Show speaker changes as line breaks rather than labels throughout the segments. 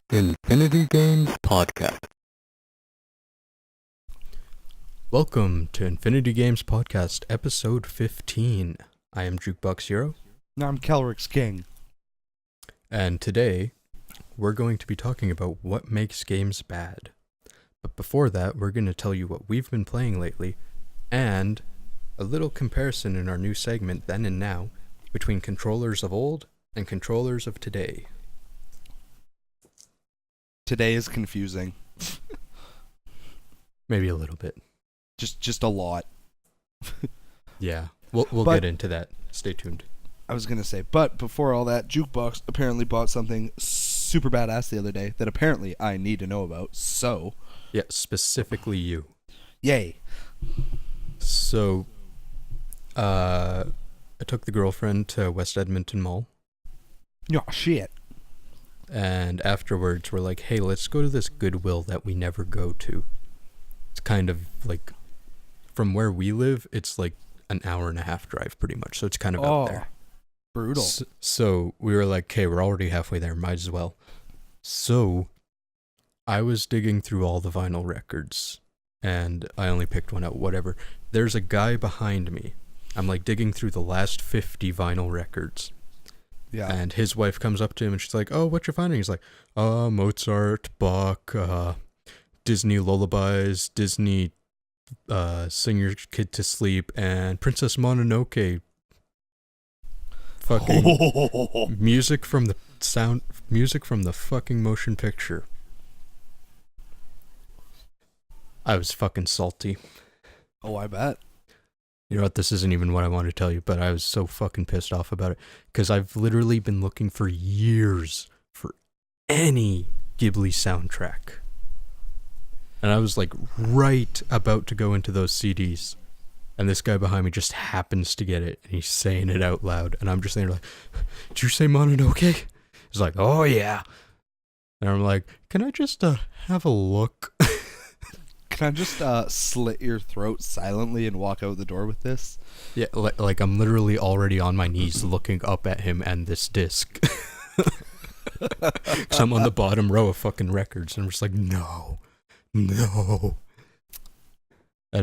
Infinity Games Podcast.
Welcome to Infinity Games Podcast, episode 15. I am Jukeboxhero.
I'm KelryxsKing.
And today, we're going to be talking about what makes games bad. But before that, we're going to tell you what we've been playing lately, and a little comparison in our new segment, Then and Now, between controllers of old and controllers of today.
Today is confusing.
Maybe a little bit.
Just a lot.
Yeah, we'll get into that. Stay tuned.
I was going to say, but before all that, Jukebox apparently bought something super badass the other day that apparently I need to know about, so...
Yeah, specifically you.
Yay.
So, I took the girlfriend to West Edmonton Mall.
Oh, shit.
And afterwards, we're like, hey, let's go to this Goodwill that we never go to. It's kind of like, from where we live, it's like an hour and a half drive pretty much. So it's kind of out there.
Brutal.
So we were like, okay, we're already halfway there. Might as well. So I was digging through all the vinyl records and I only picked one out, whatever. There's a guy behind me. I'm like digging through the last 50 vinyl records.
Yeah.
And his wife comes up to him and she's like, oh, what you finding? He's like, Mozart, Bach, Disney lullabies, Disney Sing Your Kid to Sleep, and Princess Mononoke. Fucking music from the fucking motion picture. I was fucking salty.
Oh, I bet.
You know what, this isn't even what I want to tell you, but I was so fucking pissed off about it, because I've literally been looking for years for any Ghibli soundtrack. And I was like right about to go into those CDs, and this guy behind me just happens to get it, and he's saying it out loud, and I'm just saying like, did you say Mononoke? He's like, oh yeah. And I'm like, can I just have a look?
Can I just slit your throat silently and walk out the door with this?
Yeah, like I'm literally already on my knees looking up at him and this disc. Because I'm on the bottom row of fucking records, and I'm just like, no. And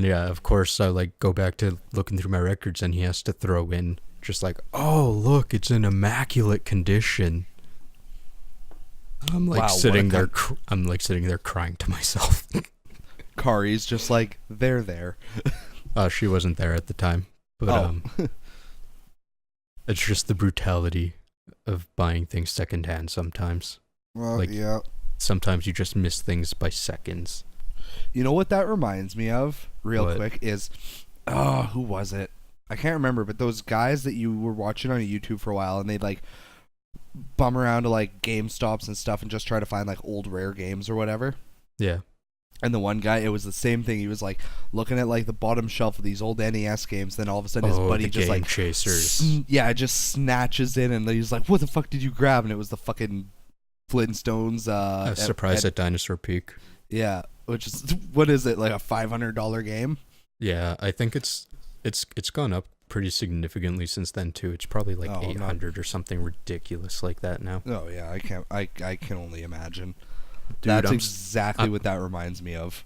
yeah, of course, I like go back to looking through my records, and he has to throw in just like, oh, look, it's in immaculate condition. I'm like sitting there crying to myself.
Kari's just like, they're there.
She wasn't there at the time, but it's just the brutality of buying things secondhand sometimes.
Well,
like,
yeah.
Sometimes you just miss things by seconds.
You know what that reminds me of, real quick, is, who was it? I can't remember, but those guys that you were watching on YouTube for a while, and they'd like bum around to like GameStops and stuff and just try to find like old rare games or whatever.
Yeah.
And the one guy, it was the same thing. He was like looking at like the bottom shelf of these old NES games. Then all of a sudden, his buddy just like
chasers.
Just snatches in, and he's like, "What the fuck did you grab?" And it was the fucking Flintstones.
Surprise at Dinosaur Peak.
Yeah, which is what is it, like a $500 game?
Yeah, I think it's gone up pretty significantly since then too. It's probably like 800 or something ridiculous like that now.
Oh yeah, I can only imagine.
Dude,
That's exactly what that reminds me of.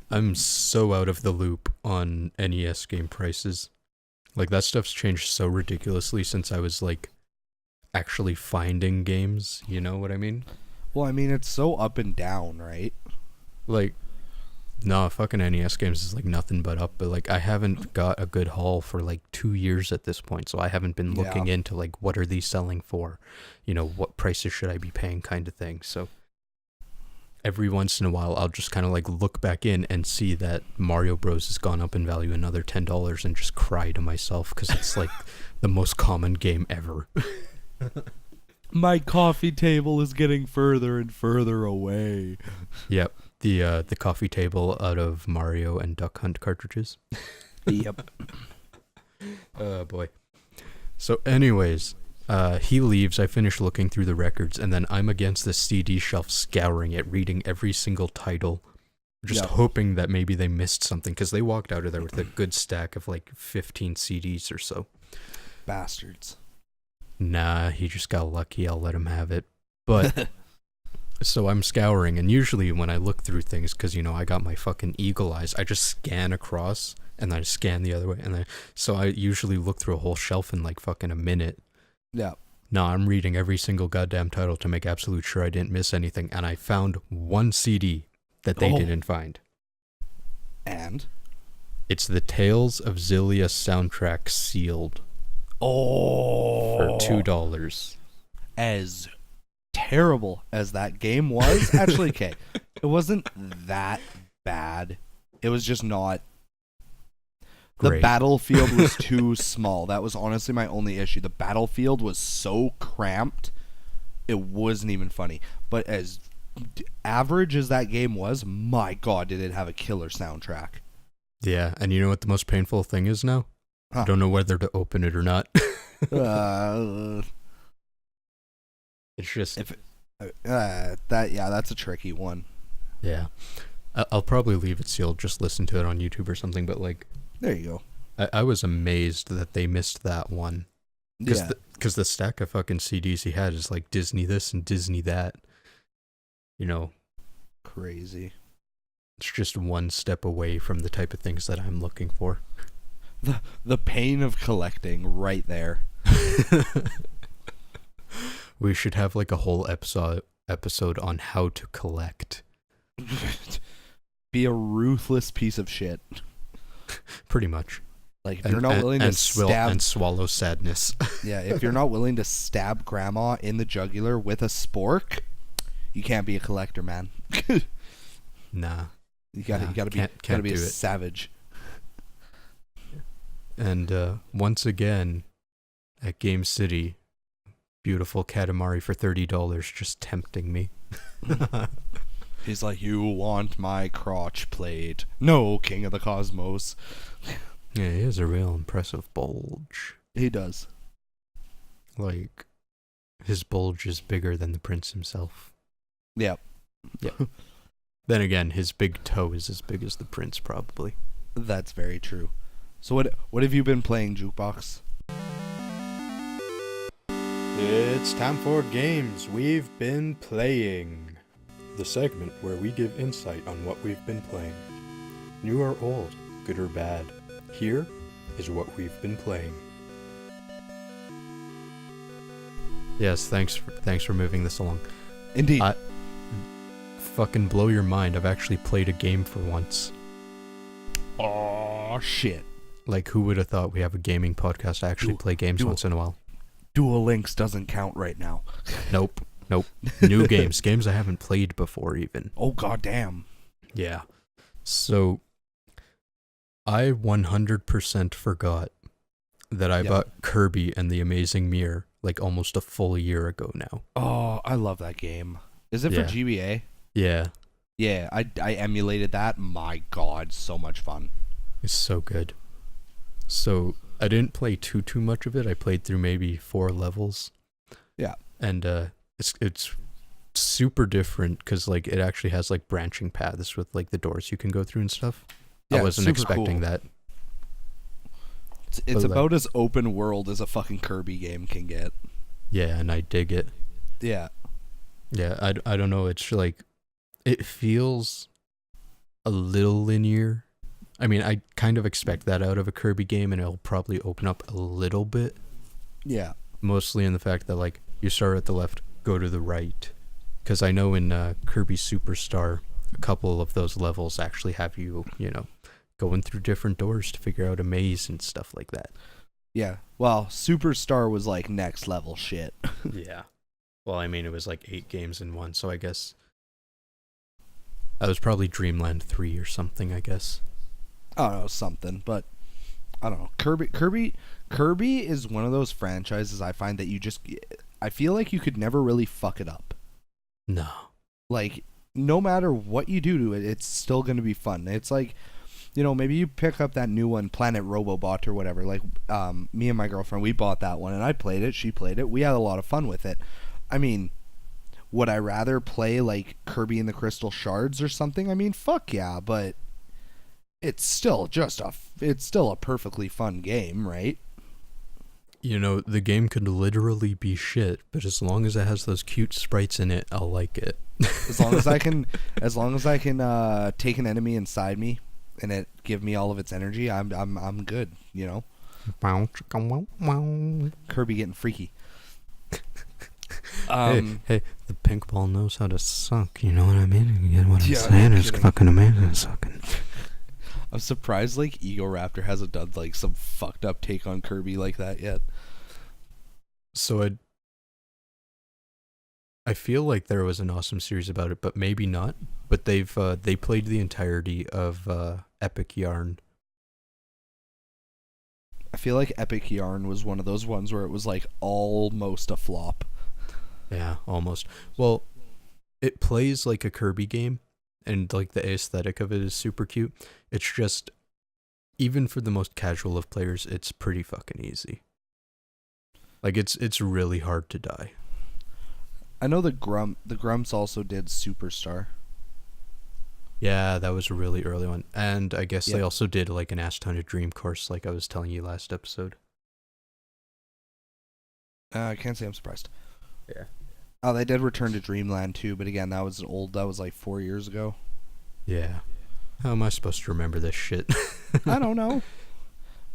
I'm so out of the loop on NES game prices. Like, that stuff's changed so ridiculously since I was like actually finding games, you know what I mean?
Well, I mean, it's so up and down, right?
Like, no, fucking NES games is like nothing but up, but like I haven't got a good haul for like 2 years at this point, so I haven't been looking into like what are these selling for, you know, what prices should I be paying kind of thing. So every once in a while, I'll just kind of like look back in and see that Mario Bros has gone up in value another $10 and just cry to myself because it's like the most common game ever.
My coffee table is getting further and further away.
Yep, the coffee table out of Mario and Duck Hunt cartridges.
Yep.
Oh boy. So anyways, he leaves, I finish looking through the records, and then I'm against the CD shelf scouring it, reading every single title, just hoping that maybe they missed something, because they walked out of there with a good stack of like 15 CDs or so.
Bastards.
Nah, he just got lucky, I'll let him have it. But So I'm scouring, and usually when I look through things, because, I got my fucking eagle eyes, I just scan across, and then I scan the other way, so I usually look through a whole shelf in like fucking a minute.
Yeah.
No, I'm reading every single goddamn title to make absolute sure I didn't miss anything, and I found one CD that they didn't find.
And?
It's the Tales of Xillia soundtrack sealed.
Oh.
For $2.
As terrible as that game was, actually, okay, it wasn't that bad. It was just not.
Great.
The battlefield was too small. That was honestly my only issue. The battlefield was so cramped, it wasn't even funny. But as average as that game was, my God, did it have a killer soundtrack.
Yeah, and you know what the most painful thing is now?
Huh.
I don't know whether to open it or not. It's just
that's a tricky one.
Yeah, I'll probably leave it sealed. Just listen to it on YouTube or something. But like,
there you
go. I was amazed that they missed that one. Because the stack of fucking CDs he had is like Disney this and Disney that.
Crazy.
It's just one step away from the type of things that I'm looking for.
The pain of collecting right there.
We should have like a whole episode on how to collect.
Be a ruthless piece of shit.
Pretty much.
Like if you're not willing to stab
and swallow sadness.
Yeah, if you're not willing to stab grandma in the jugular with a spork, you can't be a collector, man.
Nah.
You gotta be a savage.
And once again, at Game City, beautiful Katamari for $30 just tempting me.
He's like, you want my crotch plate? No, King of the Cosmos.
Yeah, he has a real impressive bulge.
He does.
Like, his bulge is bigger than the prince himself.
Yep.
Yeah. Then again, his big toe is as big as the prince, probably.
That's very true. So what have you been playing, Jukebox?
It's time for games we've been playing. The segment where we give insight on what we've been playing. New or old, good or bad. Here is what we've been playing. Yes, thanks for moving this along.
Indeed.
Fucking blow your mind. I've actually played a game for once.
Oh shit.
Like, who would have thought we have a gaming podcast? I actually play games once in a while.
Dual Links doesn't count right now.
Nope. New games. Games I haven't played before even.
Oh goddamn.
Yeah. So, I 100% forgot that I bought Kirby and the Amazing Mirror like almost a full year ago now.
Oh, I love that game. Is it for GBA?
Yeah.
Yeah, I emulated that. My God, so much fun.
It's so good. So, I didn't play too much of it. I played through maybe 4 levels.
Yeah.
And it's super different because like it actually has like branching paths with like the doors you can go through and stuff.
Yeah,
I wasn't expecting that.
It's about as open world as a fucking Kirby game can get.
Yeah, and I dig it.
Yeah.
Yeah, I don't know. It's like, it feels a little linear. I mean, I kind of expect that out of a Kirby game, and it'll probably open up a little bit.
Yeah.
Mostly in the fact that, like, you start at the left, go to the right. Because I know in Kirby Superstar, a couple of those levels actually have you, going through different doors to figure out a maze and stuff like that.
Yeah. Well, Superstar was like next level shit.
Yeah. Well, I mean, it was like 8 games in one, so I guess that was probably Dreamland 3 or something, I guess.
I don't know, something, but I don't know. Kirby is one of those franchises I find that I feel like you could never really fuck it up.
No.
Like, no matter what you do to it, it's still going to be fun. It's like, maybe you pick up that new one, Planet Robobot or whatever. Like, me and my girlfriend, we bought that one, and I played it, she played it. We had a lot of fun with it. I mean, would I rather play, like, Kirby and the Crystal Shards or something? I mean, fuck yeah, but it's still a perfectly fun game, right?
You know, the game could literally be shit, but as long as it has those cute sprites in it, I'll like it.
As long as I can, take an enemy inside me, and it give me all of its energy, I'm good. You know. Kirby getting freaky.
Hey, the pink ball knows how to suck. You know what I mean? You get what I'm saying? It's fucking amazing sucking.
I'm surprised like Ego Raptor hasn't done like some fucked up take on Kirby like that yet.
So I feel like there was an awesome series about it, but maybe not. But they played the entirety of Epic Yarn.
I feel like Epic Yarn was one of those ones where it was like almost a flop.
Yeah, almost. Well, it plays like a Kirby game, and like the aesthetic of it is super cute. It's just, even for the most casual of players, it's pretty fucking easy. Like it's really hard to die.
I know the Grumps also did Superstar.
Yeah, that was a really early one. And I guess they also did like an ass ton of Dream Course, like I was telling you last episode.
I can't say I'm surprised.
Yeah.
Oh, they did Return to Dreamland too, but again, that was old. That was like 4 years ago.
Yeah. How am I supposed to remember this shit?
I don't know.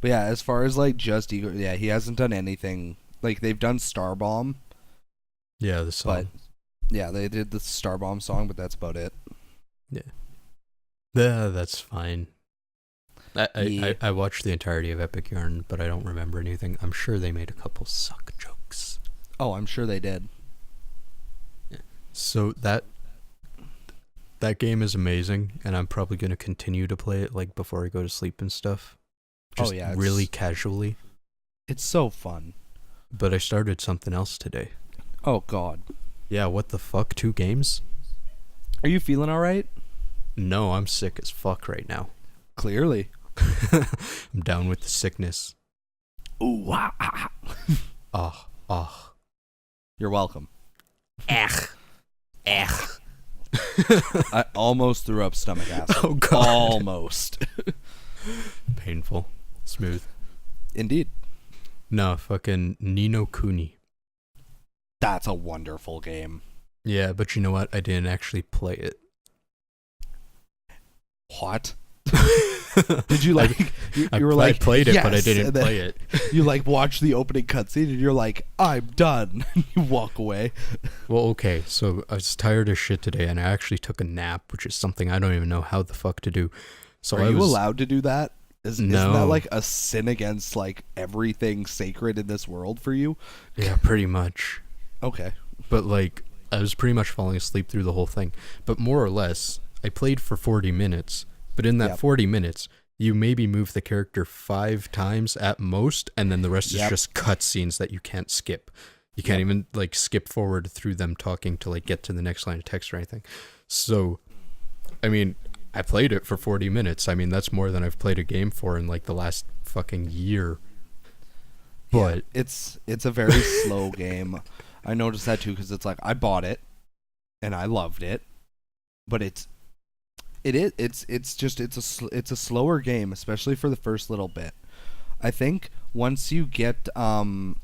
But yeah, as far as like just Ego, yeah, he hasn't done anything. Like they've done Star Bomb.
Yeah, the song.
But yeah, they did the Star Bomb song, but that's about it.
Yeah. Yeah, that's fine. I watched the entirety of Epic Yarn, but I don't remember anything. I'm sure they made a couple suck jokes.
Oh, I'm sure they did.
Yeah. So that game is amazing, and I'm probably going to continue to play it like before I go to sleep and stuff. Just really casually.
It's so fun.
But I started something else today.
Oh, God.
Yeah, what the fuck? 2 games?
Are you feeling all right?
No, I'm sick as fuck right now.
Clearly.
I'm down with the sickness.
Ooh, You're welcome.
Ech.
I almost threw up stomach acid.
Oh, God.
Almost.
Painful. Smooth.
Indeed.
No, fucking Ni No Kuni.
That's a wonderful game.
Yeah, but you know what? I didn't actually play it.
What? Did you like? You were like,
I played it,
yes,
but I didn't play it.
You like watch the opening cutscene and you're like, I'm done. You walk away.
Well, okay, so I was tired of shit today, and I actually took a nap, which is something I don't even know how the fuck to do. So
Are you allowed to do that? Isn't
No.
that like a sin against like everything sacred in this world for you?
Yeah, pretty much.
Okay.
But like, I was pretty much falling asleep through the whole thing. But more or less, I played for 40 minutes. But in that 40 minutes, you maybe move the character 5 times at most, and then the rest is just cutscenes that you can't skip. You can't even like skip forward through them talking to like get to the next line of text or anything. So, I mean, I played it for 40 minutes. I mean, that's more than I've played a game for in like the last fucking year. But
it's a very slow game. I noticed that too, because it's like I bought it and I loved it, but it's a slower game, especially for the first little bit. I think once you get like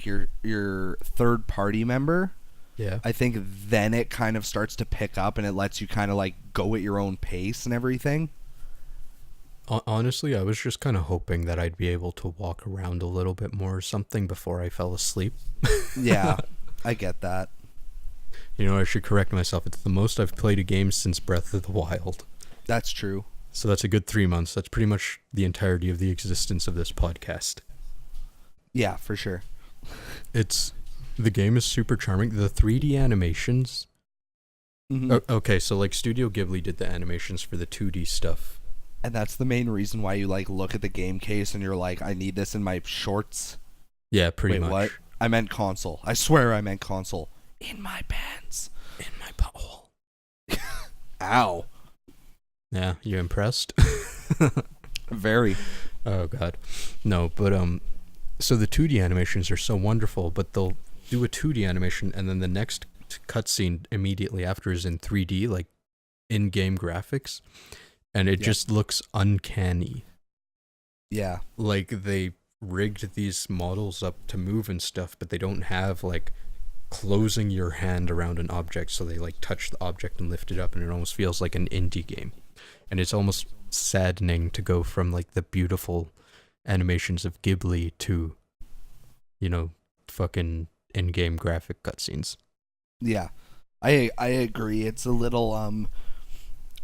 your third party member, I think then it kind of starts to pick up and it lets you kind of like go at your own pace and everything.
Honestly, I was just kind of hoping that I'd be able to walk around a little bit more or something before I fell asleep.
Yeah, I get that.
You know, I should correct myself. It's the most I've played a game since Breath of the Wild.
That's true.
So that's a good 3 months. That's pretty much the entirety of the existence of this podcast.
Yeah, for sure.
The game is super charming. The 3D animations.
Mm-hmm.
Okay, so like Studio Ghibli did the animations for the 2D stuff.
And that's the main reason why you like look at the game case and you're like, I need this in my shorts.
Yeah, pretty much.
What? I meant console. I swear I meant console. In my pants.
In my butthole.
Ow.
Yeah, you impressed?
Very.
Oh, God. No, but, so the 2D animations are so wonderful, but they'll do a 2D animation and then the next cutscene immediately after is in 3D, like in-game graphics. And it just looks uncanny.
Yeah.
Like they rigged these models up to move and stuff, but they don't have like closing your hand around an object, so they like touch the object and lift it up, and it almost feels like an indie game. And it's almost saddening to go from like the beautiful animations of Ghibli to, you know, fucking in-game graphic cutscenes.
Yeah, I agree. It's a little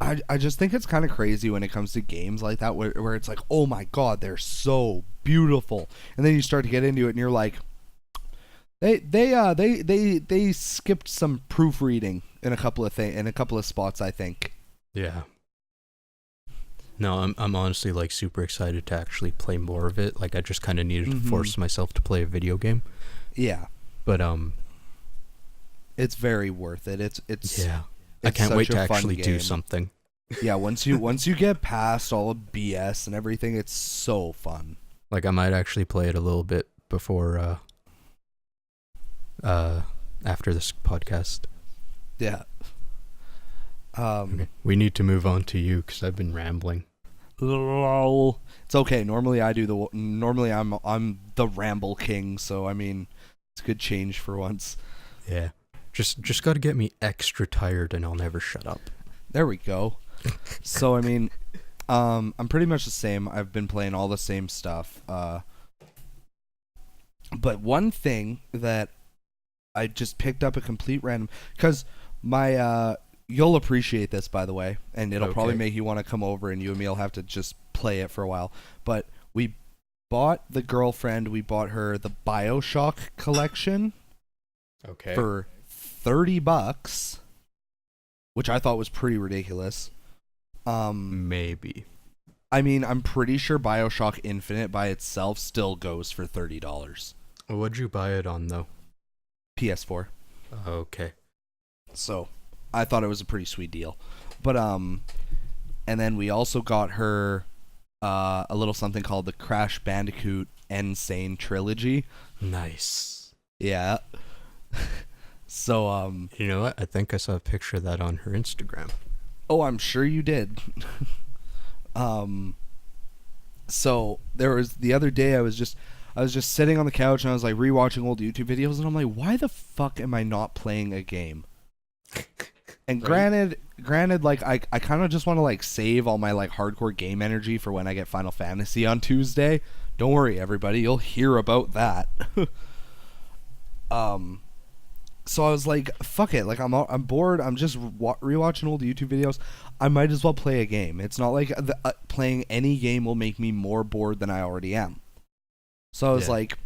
I just think it's kind of crazy when it comes to games like that, where it's like, oh my god, they're so beautiful, and then you start to get into it, and you're like, they skipped some proofreading in a couple of spots, I think.
Yeah. No, I'm honestly like super excited to actually play more of it. Like I just kind of needed to force myself to play a video game.
Yeah.
But
it's very worth it. It's
yeah. I can't wait to actually do something.
Yeah, once you get past all of BS and everything, it's so fun.
Like I might actually play it a little bit before after this podcast.
Yeah.
Okay. We need to move on to you because I've been rambling.
Lol. It's okay. Normally I'm the ramble king, so I mean, it's a good change for once.
Yeah. Just got to get me extra tired and I'll never shut up.
There we go. So I mean, I'm pretty much the same. I've been playing all the same stuff. But one thing that I just picked up a complete random, because my you'll appreciate this, by the way, and it'll probably make you want to come over, and you and me will have to just play it for a while. But we bought her the BioShock collection for $30, which I thought was pretty ridiculous.
Maybe.
I mean, I'm pretty sure BioShock Infinite by itself still goes for $30.
What'd you buy it on, though?
PS4.
Okay.
So I thought it was a pretty sweet deal. But and then we also got her a little something called the Crash Bandicoot Insane Trilogy.
Nice.
Yeah. So
you know what? I think I saw a picture of that on her Instagram.
Oh, I'm sure you did. So there was the other day I was just sitting on the couch and I was like rewatching old YouTube videos, and I'm like, why the fuck am I not playing a game? And granted, like I kind of just want to like save all my like hardcore game energy for when I get Final Fantasy on Tuesday. Don't worry, everybody, you'll hear about that. So I was like, fuck it, like I'm bored. I'm just rewatching old YouTube videos. I might as well play a game. It's not like playing any game will make me more bored than I already am. So I was like,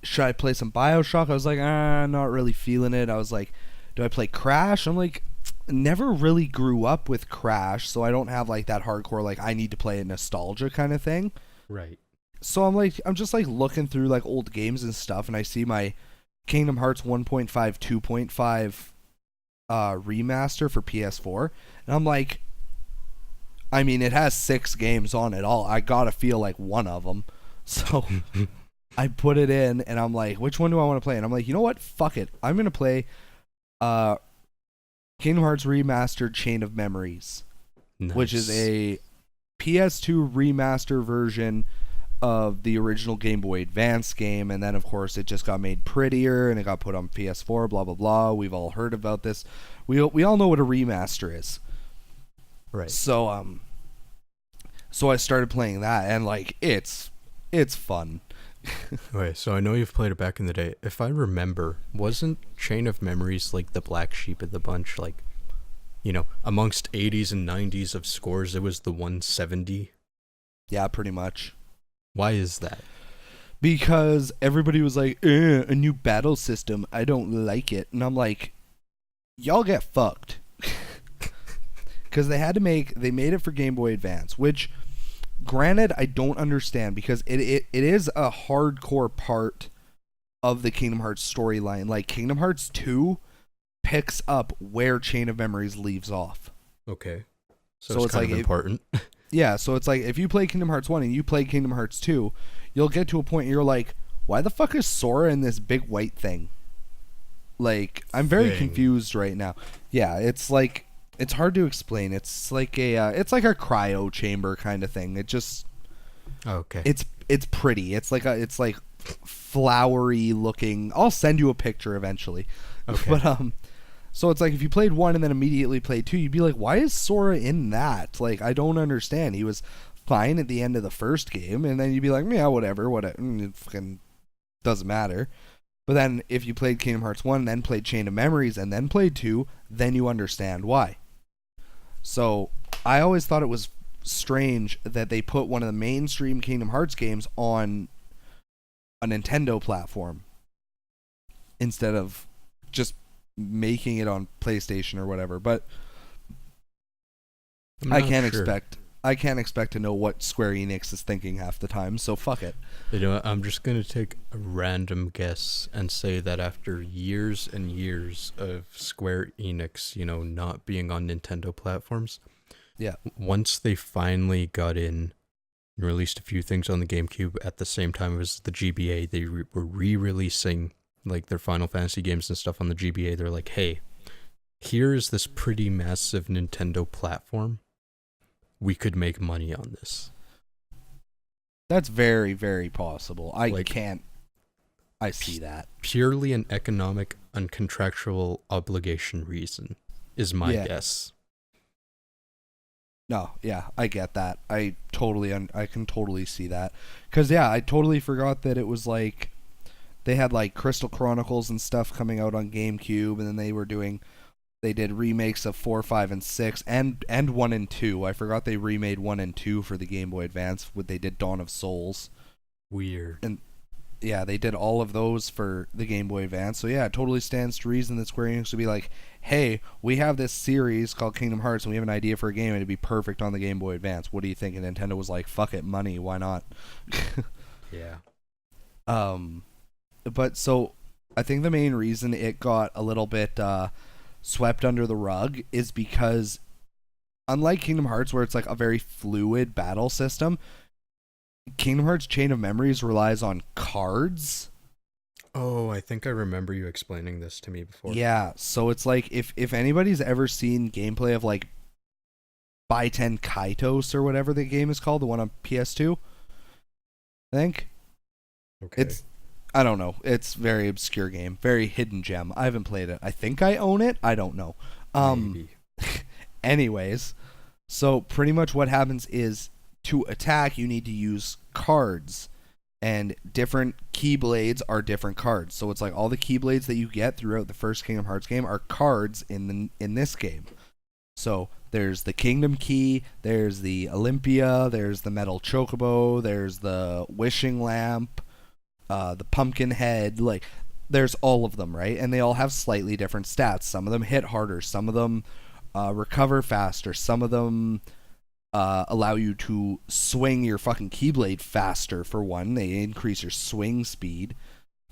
should I play some BioShock? I was like, not really feeling it. I was like, do I play Crash? I'm like, never really grew up with Crash, so I don't have like that hardcore like I need to play a nostalgia kind of thing.
Right.
So I'm just like looking through like old games and stuff, and I see my Kingdom Hearts 1.5 2.5 remaster for PS4, and I'm like, I mean, it has 6 games on it all. I gotta feel like one of them. So I put it in, and I'm like, which one do I want to play? And I'm like, you know what? Fuck it. I'm gonna play Kingdom Hearts Remastered Chain of Memories, which is a PS2 remaster version of the original Game Boy Advance game, and then of course it just got made prettier and it got put on PS4, blah blah blah. We've all heard about this. We all know what a remaster is.
Right.
So I started playing that, and like it's fun.
Okay, so I know you've played it back in the day. If I remember, wasn't Chain of Memories like the black sheep of the bunch? Like, you know, amongst 80s and 90s of scores, it was the 170?
Yeah, pretty much.
Why is that?
Because everybody was like, a new battle system, I don't like it. And I'm like, y'all get fucked. Because they made it for Game Boy Advance, which, granted, I don't understand, because it is a hardcore part of the Kingdom Hearts storyline. Like, Kingdom Hearts 2 picks up where Chain of Memories leaves off.
Okay. So it's kind of important.
Yeah, so it's like, if you play Kingdom Hearts 1 and you play Kingdom Hearts 2, you'll get to a point where you're like, why the fuck is Sora in this big white thing? Like, I'm very confused right now. Yeah, it's like, it's hard to explain. It's like a cryo chamber kind of thing. It just...
Okay.
it's pretty. It's like flowery looking. I'll send you a picture eventually.
Okay.
But so it's like if you played 1 and then immediately played 2, you'd be like, why is Sora in that? Like, I don't understand. He was fine at the end of the first game, and then you'd be like, yeah, whatever, it fucking doesn't matter. But then if you played Kingdom Hearts 1, then played Chain of Memories, and then played 2, then you understand why. So I always thought it was strange that they put one of the mainstream Kingdom Hearts games on a Nintendo platform instead of just making it on PlayStation or whatever. But I can't expect to know what Square Enix is thinking half the time, so fuck it.
You know, I'm just going to take a random guess and say that after years and years of Square Enix, you know, not being on Nintendo platforms,
yeah,
once they finally got in and released a few things on the GameCube at the same time as the GBA, they were re-releasing like their Final Fantasy games and stuff on the GBA. They're like, hey, here's this pretty massive Nintendo platform. We could make money on this.
That's very, very possible. I see that.
Purely an economic and contractual obligation reason is my guess.
No, yeah, I get that. I can totally see that. Because, yeah, I totally forgot that it was like, they had like Crystal Chronicles and stuff coming out on GameCube, and then they did remakes of 4, 5, and 6, and 1 and 2. I forgot they remade 1 and 2 for the Game Boy Advance. They did Dawn of Souls.
Weird.
And yeah, they did all of those for the Game Boy Advance. So yeah, it totally stands to reason that Square Enix would be like, hey, we have this series called Kingdom Hearts, and we have an idea for a game, and it'd be perfect on the Game Boy Advance. What do you think? And Nintendo was like, fuck it, money, why not?
Yeah.
But so I think the main reason it got a little bit swept under the rug is because, unlike Kingdom Hearts, where it's like a very fluid battle system, Kingdom Hearts Chain of Memories relies on cards.
Oh, I think I remember you explaining this to me before.
Yeah, so it's like if anybody's ever seen gameplay of like Baiten Kaitos or whatever the game is called, the one on PS2, I think.
Okay.
I don't know. It's very obscure game, very hidden gem. I haven't played it. I think I own it. I don't know.
Maybe.
Anyways, so pretty much what happens is to attack, you need to use cards, and different keyblades are different cards. So it's like all the keyblades that you get throughout the first Kingdom Hearts game are cards in this game. So there's the Kingdom Key, there's the Olympia, there's the Metal Chocobo, there's the Wishing Lamp, the Pumpkin Head, like there's all of them, right? And they all have slightly different stats. Some of them hit harder, some of them recover faster, some of them allow you to swing your fucking Keyblade faster, for one. They increase your swing speed.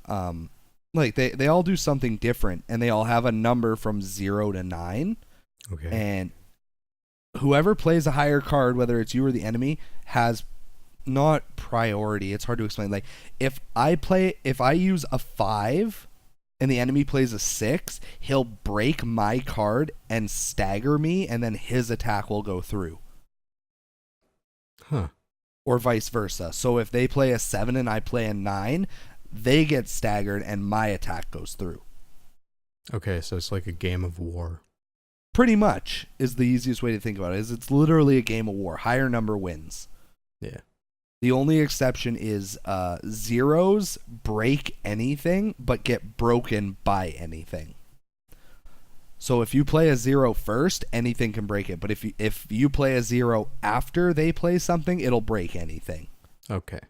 Like they all do something different, and they all have a number from 0 to 9.
Okay.
And whoever plays a higher card, whether it's you or the enemy, has not priority. It's hard to explain. Like if I use a 5 and the enemy plays a 6, he'll break my card and stagger me, and then his attack will go through.
Huh.
Or vice versa. So if they play a 7 and I play a 9, they get staggered and my attack goes through.
Okay, so it's like a game of war.
Pretty much is the easiest way to think about it. It's literally a game of war. Higher number wins.
Yeah.
The only exception is zeros break anything but get broken by anything. So if you play a 0 first, anything can break it. But if you play a 0 after they play something, it'll break anything.
Okay.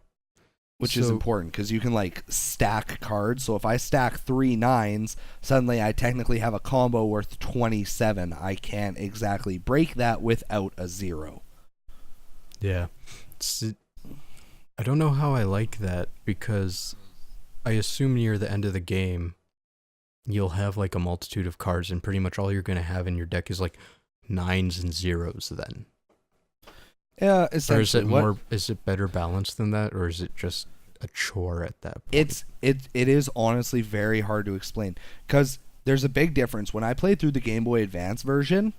Which is important because you can like stack cards. So if I stack 3 9s, suddenly I technically have a combo worth 27. I can't exactly break that without a 0.
Yeah. I don't know how I like that, because I assume near the end of the game you'll have like a multitude of cards, and pretty much all you're going to have in your deck is like 9s and 0s then.
Yeah, essentially.
Or is it better balanced than that, or is it just a chore at that point?
It is honestly very hard to explain, because there's a big difference. When I played through the Game Boy Advance version,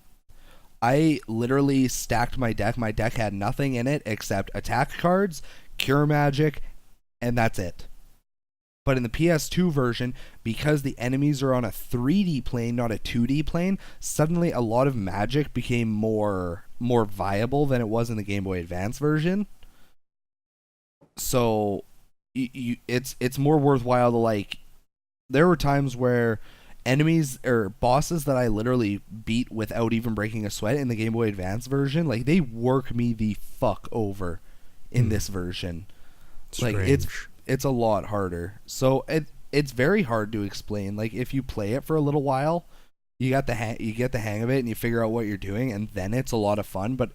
I literally stacked my deck. My deck had nothing in it except attack cards, cure magic, and that's it. But in the PS2 version, because the enemies are on a 3D plane, not a 2D plane, suddenly a lot of magic became more viable than it was in the Game Boy Advance version. So it's more worthwhile to, like, there were times where enemies or bosses that I literally beat without even breaking a sweat in the Game Boy Advance version, like, they work me the fuck over in this version.
Strange.
Like, it's a lot harder. So it's very hard to explain. Like, if you play it for a little while, you get the hang of it and you figure out what you're doing, and then it's a lot of fun, but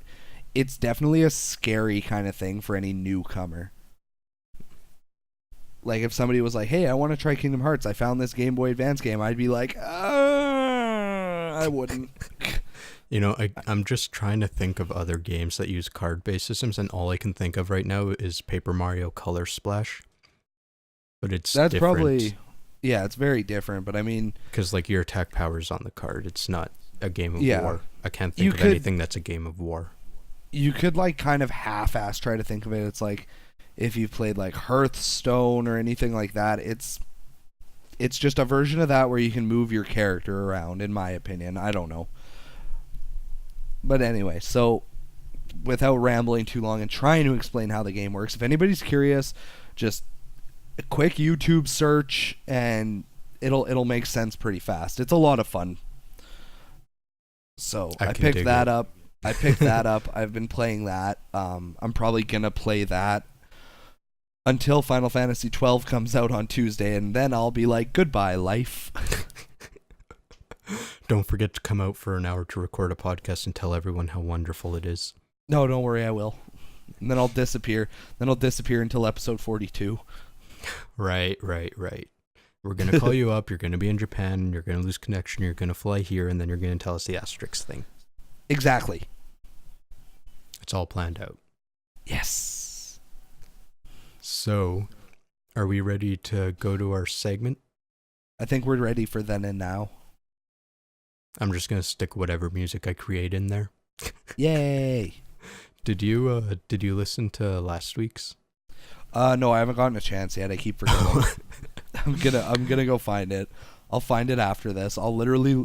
it's definitely a scary kind of thing for any newcomer. Like, if somebody was like, hey, I want to try Kingdom Hearts, I found this Game Boy Advance game, I'd be like, I wouldn't.
You know, I'm just trying to think of other games that use card-based systems, and all I can think of right now is Paper Mario Color Splash. But that's different.
Probably, yeah, it's very different, but I mean,
because, like, your attack power's on the card. It's not a game of war. I can't think of anything that's a game of war.
You could, like, kind of half-ass try to think of it. It's like, if you've played, like, Hearthstone or anything like that, it's just a version of that where you can move your character around, in my opinion. I don't know. But anyway, so without rambling too long and trying to explain how the game works, if anybody's curious, just a quick YouTube search and it'll make sense pretty fast. It's a lot of fun. So I picked that up. I've been playing that. I'm probably gonna play that until Final Fantasy 12 comes out on Tuesday, and then I'll be like, goodbye, life.
Don't forget to come out for an hour to record a podcast and tell everyone how wonderful it is.
No, don't worry, I will. And then I'll disappear. Then I'll disappear until episode 42.
Right. We're going to call you up, you're going to be in Japan, you're going to lose connection, you're going to fly here, and then you're going to tell us the asterisk thing.
Exactly.
It's all planned out.
Yes.
So, are we ready to go to our segment?
I think we're ready for then and now.
I'm just going to stick whatever music I create in there.
Yay.
Did you listen to last week's?
No, I haven't gotten a chance yet. I keep forgetting. I'm gonna go find it. I'll find it after this. I'll literally,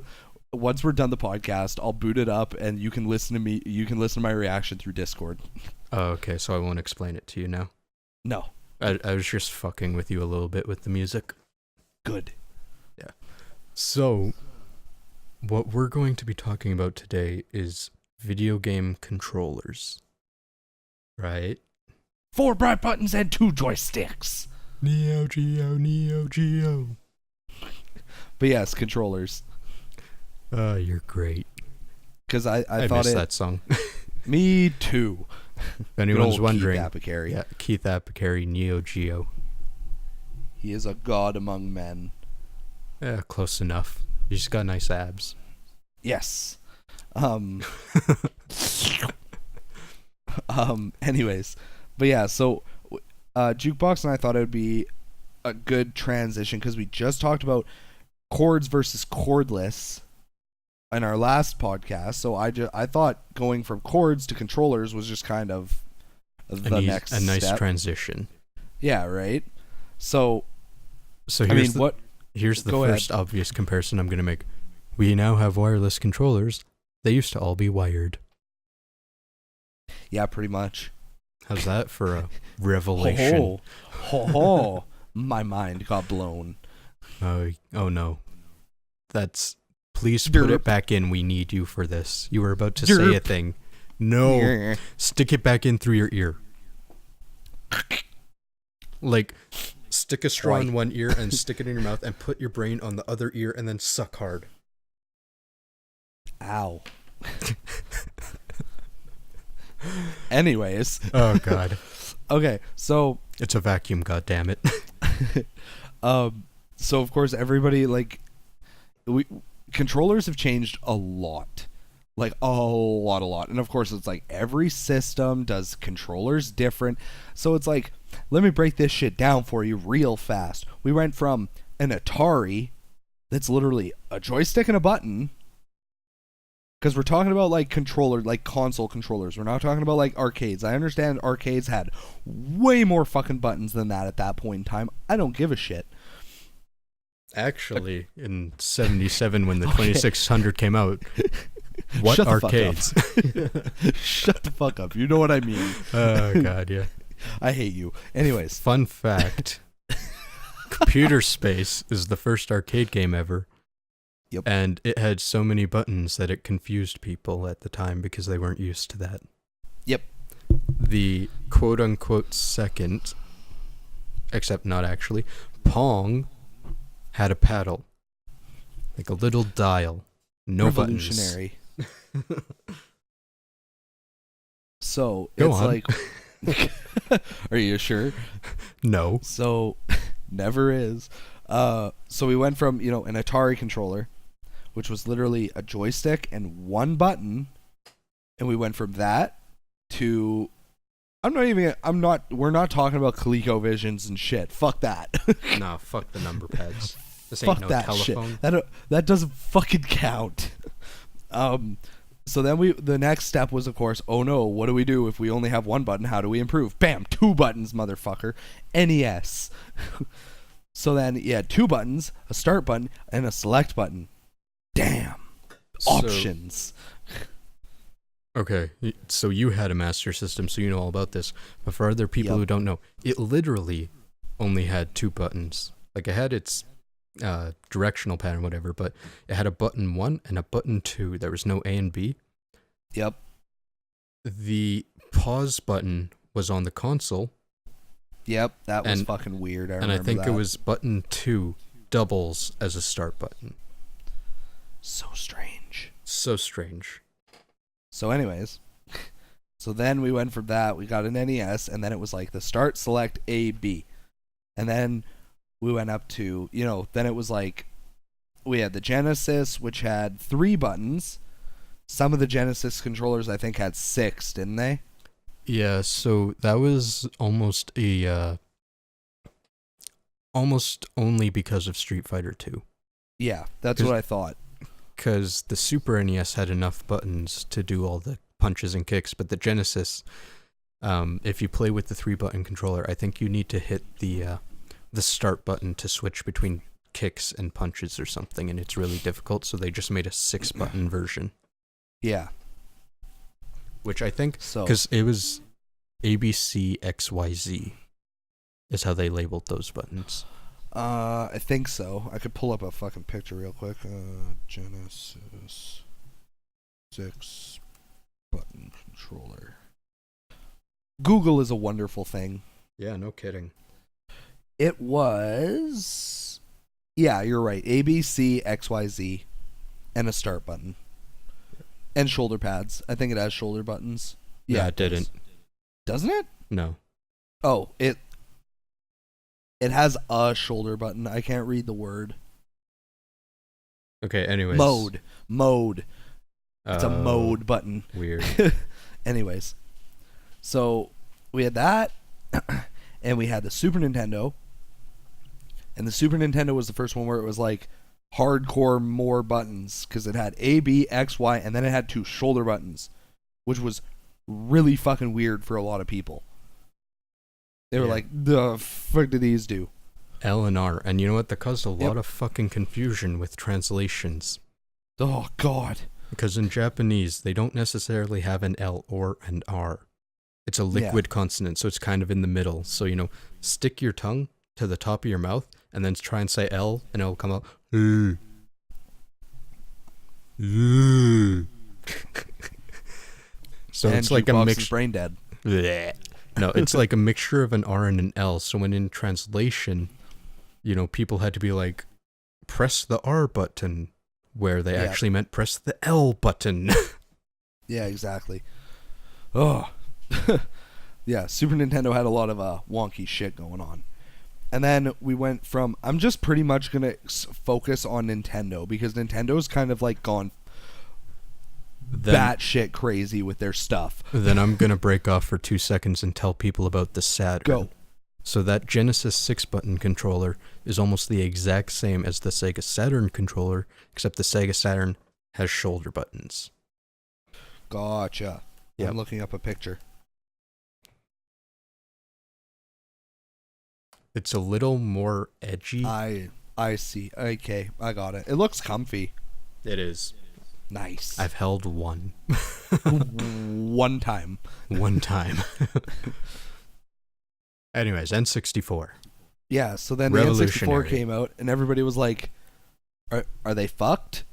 once we're done the podcast, I'll boot it up and you can listen to me. You can listen to my reaction through Discord.
Oh, okay. So I won't explain it to you now.
No.
I was just fucking with you a little bit with the music.
Good.
Yeah. So, what we're going to be talking about today is video game controllers. Right?
4 bright buttons and 2 joysticks.
Neo Geo.
But yes, controllers.
Oh, you're great.
Because I
thought missed that song.
Me too.
If anyone's wondering,
Keith Apicary.
Yeah, Keith Apicary, Neo Geo.
He is a god among men.
Yeah, close enough. You just got nice abs.
Yes. Anyways, but yeah, so Jukebox and I thought it would be a good transition because we just talked about cords versus cordless in our last podcast. So I thought going from cords to controllers was just kind of the next
a nice
step.
Transition.
Yeah, right. So
here's the first obvious comparison I'm going to make. We now have wireless controllers. They used to all be wired.
Yeah, pretty much.
How's that for a revelation?
My mind got blown.
Oh no. Please put it back in. We need you for this. You were about to say a thing. No. Stick it back in through your ear. Like, stick a straw in one ear and stick it in your mouth and put your brain on the other ear and then suck hard.
Ow. Anyways.
Oh, God.
Okay, so...
It's a vacuum, goddammit.
So, of course, everybody, like... Controllers have changed a lot. Like, a lot. And, of course, it's like every system does controllers different. So, it's like, let me break this shit down for you real fast. We went from an Atari that's literally a joystick and a button Because we're talking about like console controllers. We're not talking about like arcades. I understand arcades had way more fucking buttons than that at that point in time. I don't give a shit.
Actually, in 77 when the 2600 came out, what
Shut the
arcades?
Fuck up. Shut the fuck up. You know what I mean.
Oh, God, yeah.
I hate you. Anyways.
Fun fact. Computer Space is the first arcade game ever.
Yep.
And it had so many buttons that it confused people at the time because they weren't used to that.
Yep.
The quote-unquote second, except not actually, Pong had a paddle. Like a little dial. No
Revolutionary.
buttons.
So,
Go
it's
on.
like... Are you sure?
No.
So, never is. So we went from, an Atari controller, which was literally a joystick and one button, and we went from that to... we're not talking about ColecoVisions and shit. Fuck that.
No, fuck the number pads. This ain't
Fuck
no
that
telephone.
shit. That doesn't fucking count. So then the next step was, of course, oh no, what do we do if we only have one button? How do we improve? Bam, 2 buttons, motherfucker. NES. So then, yeah, 2 buttons, a start button, and a select button. Damn. Options.
Okay, so you had a Master System, so you know all about this. But for other people who don't know, it literally only had 2 buttons. Like, it had its directional pattern, whatever, but it had a button 1 and a button 2. There was no A and B.
Yep.
The pause button was on the console.
Yep, that was fucking weird.
I think it was button 2 doubles as a start button.
So strange.
So strange.
So anyways, so then we went from that, we got an NES, and then it was like the start, select, A, B. And then we went up to, then it was like, we had the Genesis, which had 3 buttons. Some of the Genesis controllers, I think, had 6, didn't they?
Yeah, so that was almost only because of Street Fighter 2.
Yeah, that's what I thought.
Because the Super NES had enough buttons to do all the punches and kicks, but the Genesis, if you play with the 3-button controller, I think you need to hit the start button to switch between kicks and punches or something, and it's really difficult, so they just made a 6-button version.
Yeah.
Which I think, because it was ABC XYZ is how they labeled those buttons.
I think so. I could pull up a fucking picture real quick. Genesis 6-button controller. Google is a wonderful thing.
Yeah, no kidding.
It was... Yeah, you're right. A, B, C, X, Y, Z, and a start button. And shoulder pads. I think it has shoulder buttons.
Yeah, it didn't.
Doesn't it?
No.
Oh, it has a shoulder button. I can't read the word.
Okay, anyways.
Mode. It's a mode button.
Weird.
Anyways. So, we had that, and we had the Super Nintendo. And the Super Nintendo was the first one where it was like hardcore more buttons, because it had A, B, X, Y, and then it had 2 shoulder buttons, which was really fucking weird for a lot of people. They were like, the fuck do these do?
L and R. And you know what? That caused a lot of fucking confusion with translations.
Oh, God.
Because in Japanese, they don't necessarily have an L or an R. It's a liquid consonant, so it's kind of in the middle. So, stick your tongue to the top of your mouth, and then try and say L, and it'll come out. So
and
it's like a mixture.
Brain dead.
No, it's like a mixture of an R and an L. So when in translation, people had to be like, press the R button, where they actually meant press the L button.
Yeah, exactly. Oh. Yeah, Super Nintendo had a lot of wonky shit going on. And then we went from... I'm just pretty much going to focus on Nintendo, because Nintendo's kind of like gone batshit crazy with their stuff.
Then I'm going to break off for 2 seconds and tell people about the Saturn.
Go.
So that Genesis 6-button controller is almost the exact same as the Sega Saturn controller, except the Sega Saturn has shoulder buttons.
Gotcha.
Yep.
I'm looking up a picture.
It's a little more edgy.
I see. Okay, I got it. It looks comfy.
It is.
Nice.
I've held one.
One time.
One time. Anyways, N64.
Yeah, so then the N64
Revolutionary.
came out, and everybody was like, are they fucked?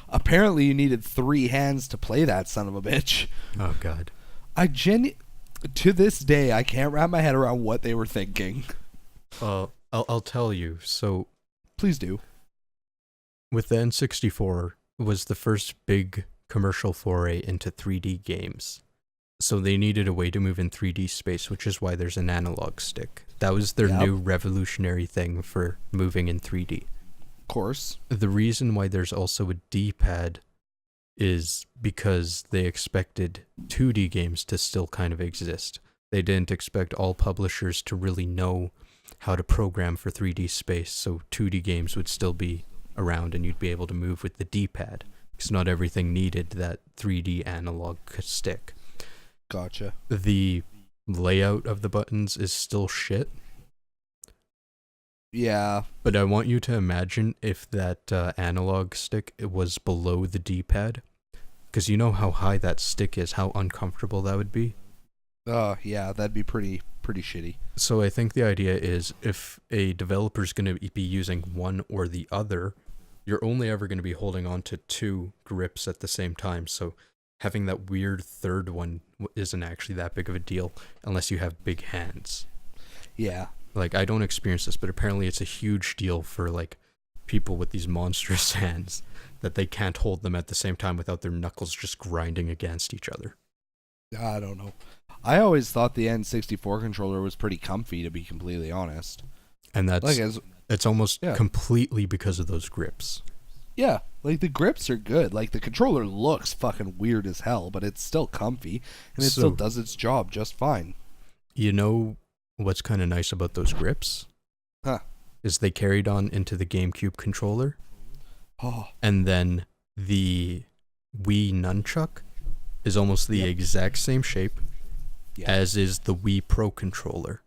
Apparently you needed 3 hands to play that son of a bitch.
Oh, God.
To this day, I can't wrap my head around what they were thinking.
I'll tell you. So,
Please do.
with the N64 was the first big commercial foray into 3D games. So they needed a way to move in 3D space, which is why there's an analog stick. That was their new revolutionary thing for moving in 3D.
Of course.
The reason why there's also a D-pad is because they expected 2D games to still kind of exist. They didn't expect all publishers to really know how to program for 3D space, so 2D games would still be around and you'd be able to move with the D-pad, because not everything needed that 3D analog stick.
Gotcha.
The layout of the buttons is still shit.
Yeah.
But I want you to imagine if that analog stick was below the D-pad, because you know how high that stick is, how uncomfortable that would be.
Yeah, that'd be pretty shitty.
So I think the idea is if a developer's going to be using one or the other, you're only ever going to be holding on to 2 grips at the same time. So having that weird third one isn't actually that big of a deal unless you have big hands.
Yeah.
Like, I don't experience this, but apparently it's a huge deal for, like, people with these monstrous hands that they can't hold them at the same time without their knuckles just grinding against each other.
I don't know. I always thought the N64 controller was pretty comfy, to be completely honest.
And that's, it's almost completely because of those grips.
Yeah, like the grips are good. Like the controller looks fucking weird as hell, but it's still comfy, and it still does its job just fine.
You know what's kind of nice about those grips?
Huh.
Is they carried on into the GameCube controller.
Oh.
And then the Wii nunchuck is almost the exact same shape as is the Wii Pro controller.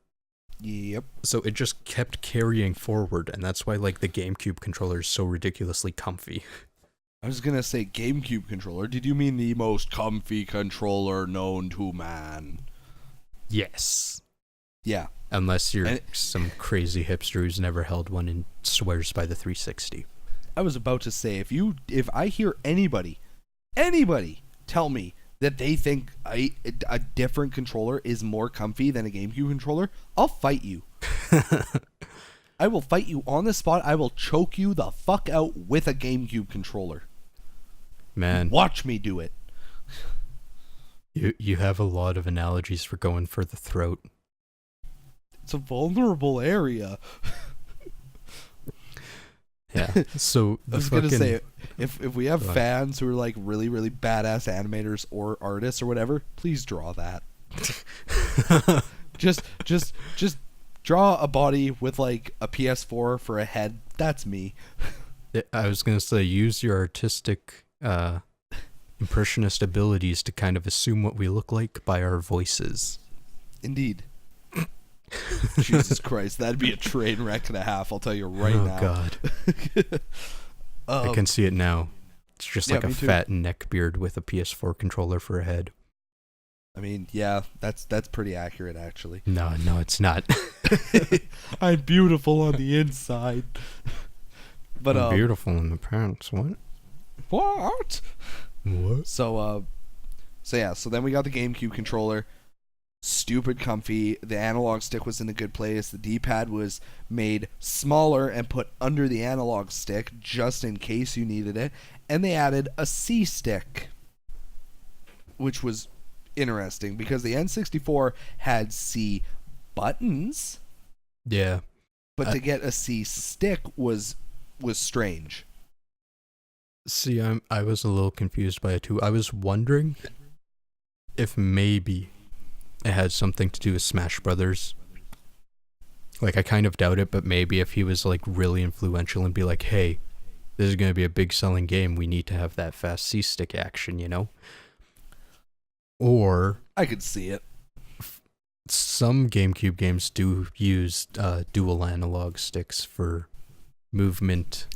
Yep.
So it just kept carrying forward, and that's why, like, the GameCube controller is so ridiculously comfy.
I was gonna say GameCube controller. Did you mean the most comfy controller known to man?
Yes.
Yeah.
Unless you're some crazy hipster who's never held one and swears by the 360.
I was about to say, if I hear anybody tell me that they think a different controller is more comfy than a GameCube controller, I'll fight you. I will fight you on the spot. I will choke you the fuck out with a GameCube controller.
Man.
Watch me do it.
You have a lot of analogies for going for the throat.
It's a vulnerable area.
Yeah. So
I was gonna say, if we have fans who are like really, really badass animators or artists or whatever, please draw that. just draw a body with like a PS4 for a head. That's me.
I was gonna say, use your artistic impressionist abilities to kind of assume what we look like by our voices.
Indeed. Jesus Christ, that'd be a train wreck and a half, I'll tell you right now.
Oh, God. I can see it now. It's just like a fat neckbeard with a PS4 controller for a head.
I mean, yeah, that's pretty accurate, actually.
No, it's not.
I'm beautiful on the inside. But
I'm beautiful in the pants. What?
What? So then we got the GameCube controller. Stupid comfy. The analog stick was in a good place. The D-pad was made smaller and put under the analog stick just in case you needed it. And they added a C stick, which was interesting because the N64 had C buttons.
Yeah.
But to get a C stick was strange.
See, I was a little confused by it too. I was wondering if maybe it had something to do with Smash Brothers. Like, I kind of doubt it, but maybe if he was like really influential and be like, hey, this is going to be a big selling game. We need to have that fast C-stick action, you know? Or
I could see it.
some GameCube games do use dual analog sticks for movement,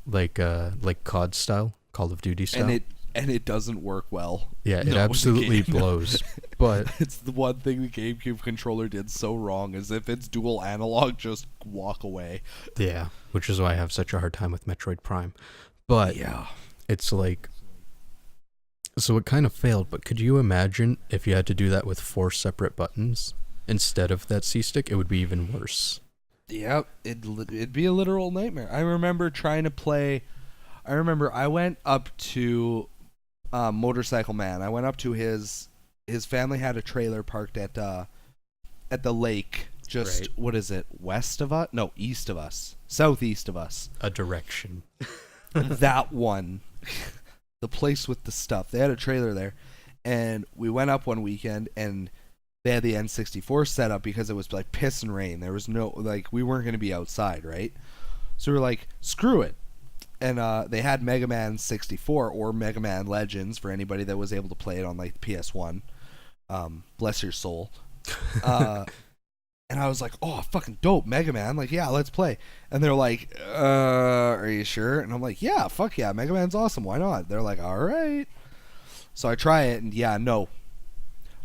like COD style, Call of Duty style.
And it doesn't work well.
Yeah, it absolutely blows. But
it's the one thing the GameCube controller did so wrong, is if it's dual analog, just walk away.
yeah, which is why I have such a hard time with Metroid Prime. But
Yeah.
it's like, so it kind of failed, but could you imagine if you had to do that with 4 separate buttons instead of that C-stick? It would be even worse.
Yep, it'd be a literal nightmare. I remember trying to play. I went up to Motorcycle Man. I went up to his family had a trailer parked at the lake. Just
Right.
What is it? West of us? No, east of us. Southeast of us.
A direction.
That one. The place with the stuff. They had a trailer there, and we went up one weekend, and they had the N64 set up because it was like piss and rain. There was no, like, we weren't going to be outside, right? So we were like, screw it. And they had Mega Man 64 or Mega Man Legends for anybody that was able to play it on like PS1. Bless your soul. And I was like, oh, fucking dope, Mega Man. Like, yeah, let's play. And they're like, are you sure? And I'm like, yeah, fuck yeah, Mega Man's awesome. Why not? They're like, all right. So I try it, and yeah, no.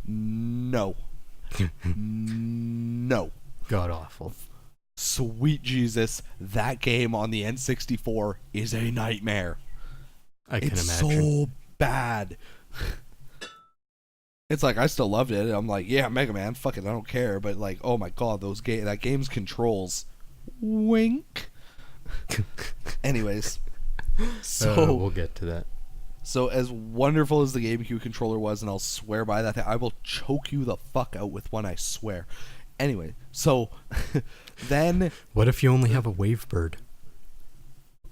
No.
God awful.
Sweet Jesus, that game on the N64 is a nightmare.
I can
It's
imagine.
so bad. It's like, I still loved it. I'm like, yeah, Mega Man, fuck it, I don't care. But like, oh my god, that game's controls. Wink. Anyways, so
we'll get to that.
So as wonderful as the GameCube controller was, and I'll swear by that thing, I will choke you the fuck out with one, I swear. Anyway, so then
What if you only have a wave bird?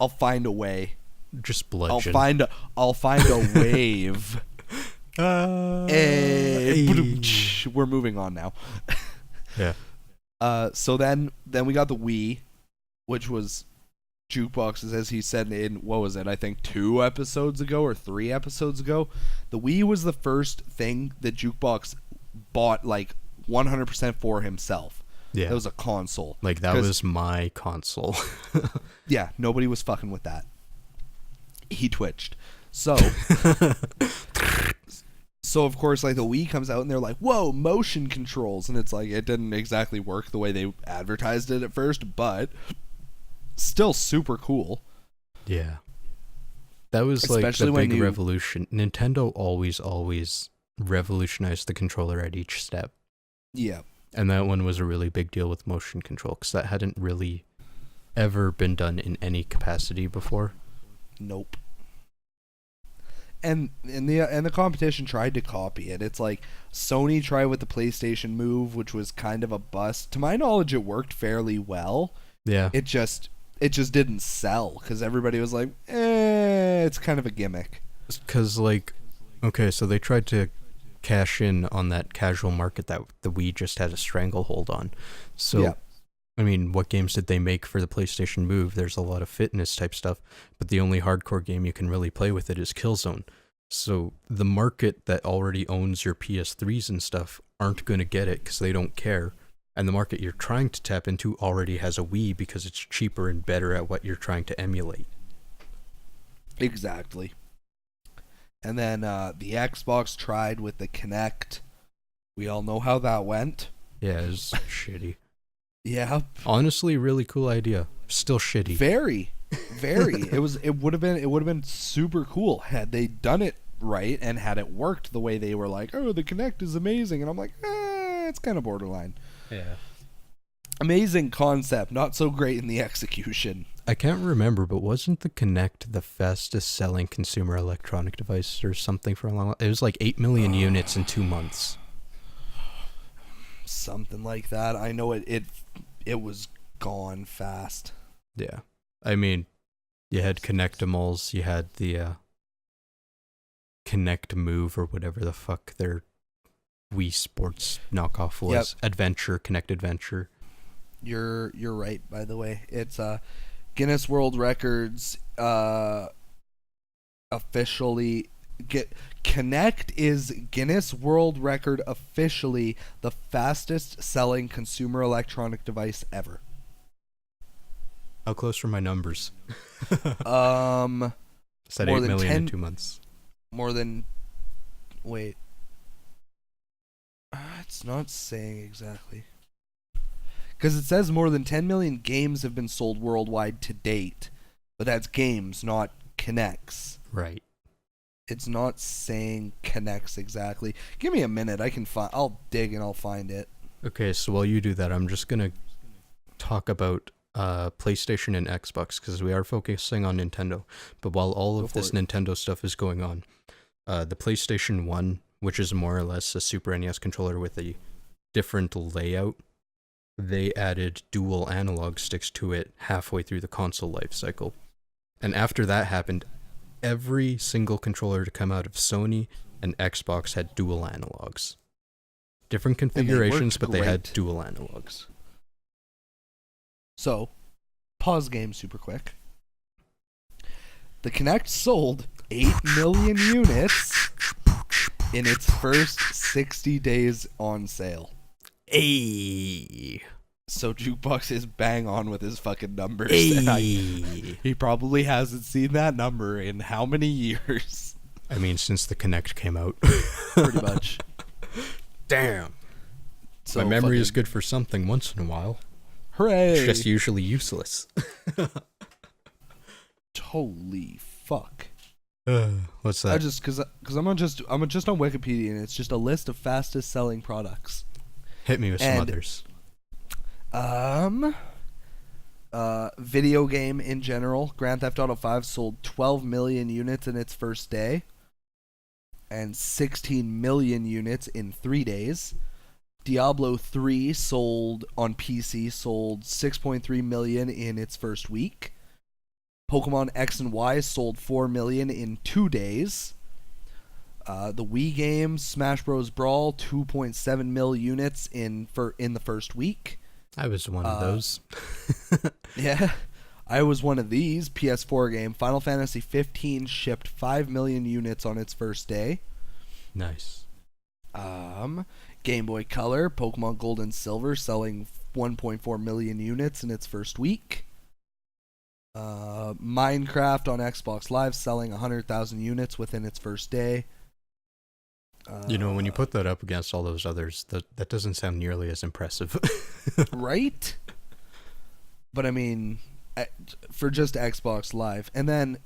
I'll find a way.
Just bludgeon.
I'll find a wave. Hey, we're moving on now.
Yeah.
So then we got the Wii, which was Jukeboxes, as he said in, what was it, I think 2 episodes ago or 3 episodes ago. The Wii was the first thing that Jukebox bought like 100% for himself.
Yeah.
It was a console.
Like, that was my console.
Yeah, nobody was fucking with that. He twitched. So of course, like, the Wii comes out and they're like, whoa, motion controls. And it's like, it didn't exactly work the way they advertised it at first, but still super cool.
Yeah. That was
Especially
like
when
the big
you-
revolution. Nintendo always revolutionized the controller at each step.
Yeah.
And that one was a really big deal with motion control, because that hadn't really ever been done in any capacity before.
Nope. And the competition tried to copy it. It's like Sony tried with the PlayStation Move, which was kind of a bust. To my knowledge, it worked fairly well.
Yeah.
It just didn't sell because everybody was like, it's kind of a gimmick.
Because, like, okay, so they tried to cash in on that casual market that the Wii just had a stranglehold on. So,
Yeah.
I mean, what games did they make for the PlayStation Move? There's a lot of fitness type stuff, but the only hardcore game you can really play with it is Killzone. So the market that already owns your PS3s and stuff aren't going to get it because they don't care. And the market you're trying to tap into already has a Wii because it's cheaper and better at what you're trying to emulate.
Exactly. And then the Xbox tried with the Kinect. We all know how that went.
Yeah, it's shitty.
Yeah.
Honestly, really cool idea. Still shitty.
Very. It would have been super cool had they done it right and had it worked the way they were like, oh, the Kinect is amazing. And I'm like, it's kind of borderline.
Yeah.
Amazing concept, not so great in the execution.
I can't remember, but wasn't the Kinect the fastest selling consumer electronic device or something for a long while? It was like 8 million units in 2 months.
Something like that. I know it was gone fast.
Yeah. I mean, you had Kinectimals, you had the Kinect Move or whatever the fuck their Wii Sports knockoff was.
Yep.
Adventure, Kinect Adventure.
You're right, by the way. It's Guinness World Records officially Kinect is Guinness World Record officially the fastest selling consumer electronic device ever.
How close were my numbers? Said
More
8
than
million
10
in 2 months.
More than wait. It's not saying exactly. Because it says more than 10 million games have been sold worldwide to date. But that's games, not Kinects.
Right.
It's not saying Kinects exactly. Give me a minute. I'll dig and I'll find it.
Okay, so while you do that, I'm just going to talk about PlayStation and Xbox, because we are focusing on Nintendo. But while all of this Nintendo stuff is going on, the PlayStation 1, which is more or less a Super NES controller with a different layout, they added dual analog sticks to it halfway through the console life cycle. And after that happened, every single controller to come out of Sony and Xbox had dual analogs. Different configurations, but they had dual analogs.
So, pause game super quick. The Kinect sold 8 million units in its first 60 days on sale.
Ayy.
So Jukebox is bang on with his fucking numbers.
Ayy.
He probably hasn't seen that number in how many years?
I mean, since the Kinect came out.
Pretty much.
Damn.
So
my memory is good for something once in a while.
Hooray!
It's just usually useless.
Holy fuck.
What's that?
I just because I'm just on Wikipedia, and it's just a list of fastest selling products.
Hit me with some others.
Video game in general. Grand Theft Auto 5 sold 12 million units in its first day, and 16 million units in 3 days. Diablo 3 sold on PC sold 6.3 million in its first week. Pokemon X and Y sold 4 million in 2 days. The Wii game Smash Bros. Brawl 2.7 mil units in the first week.
I was one of those.
Yeah, I was one of these. PS4 game Final Fantasy 15 shipped 5 million units on its first day.
Nice.
Game Boy Color Pokemon Gold and Silver selling 1.4 million units in its first week. Minecraft on Xbox Live selling 100,000 units within its first day.
When you put that up against all those others, that doesn't sound nearly as impressive.
Right? But I mean, for just Xbox Live. And then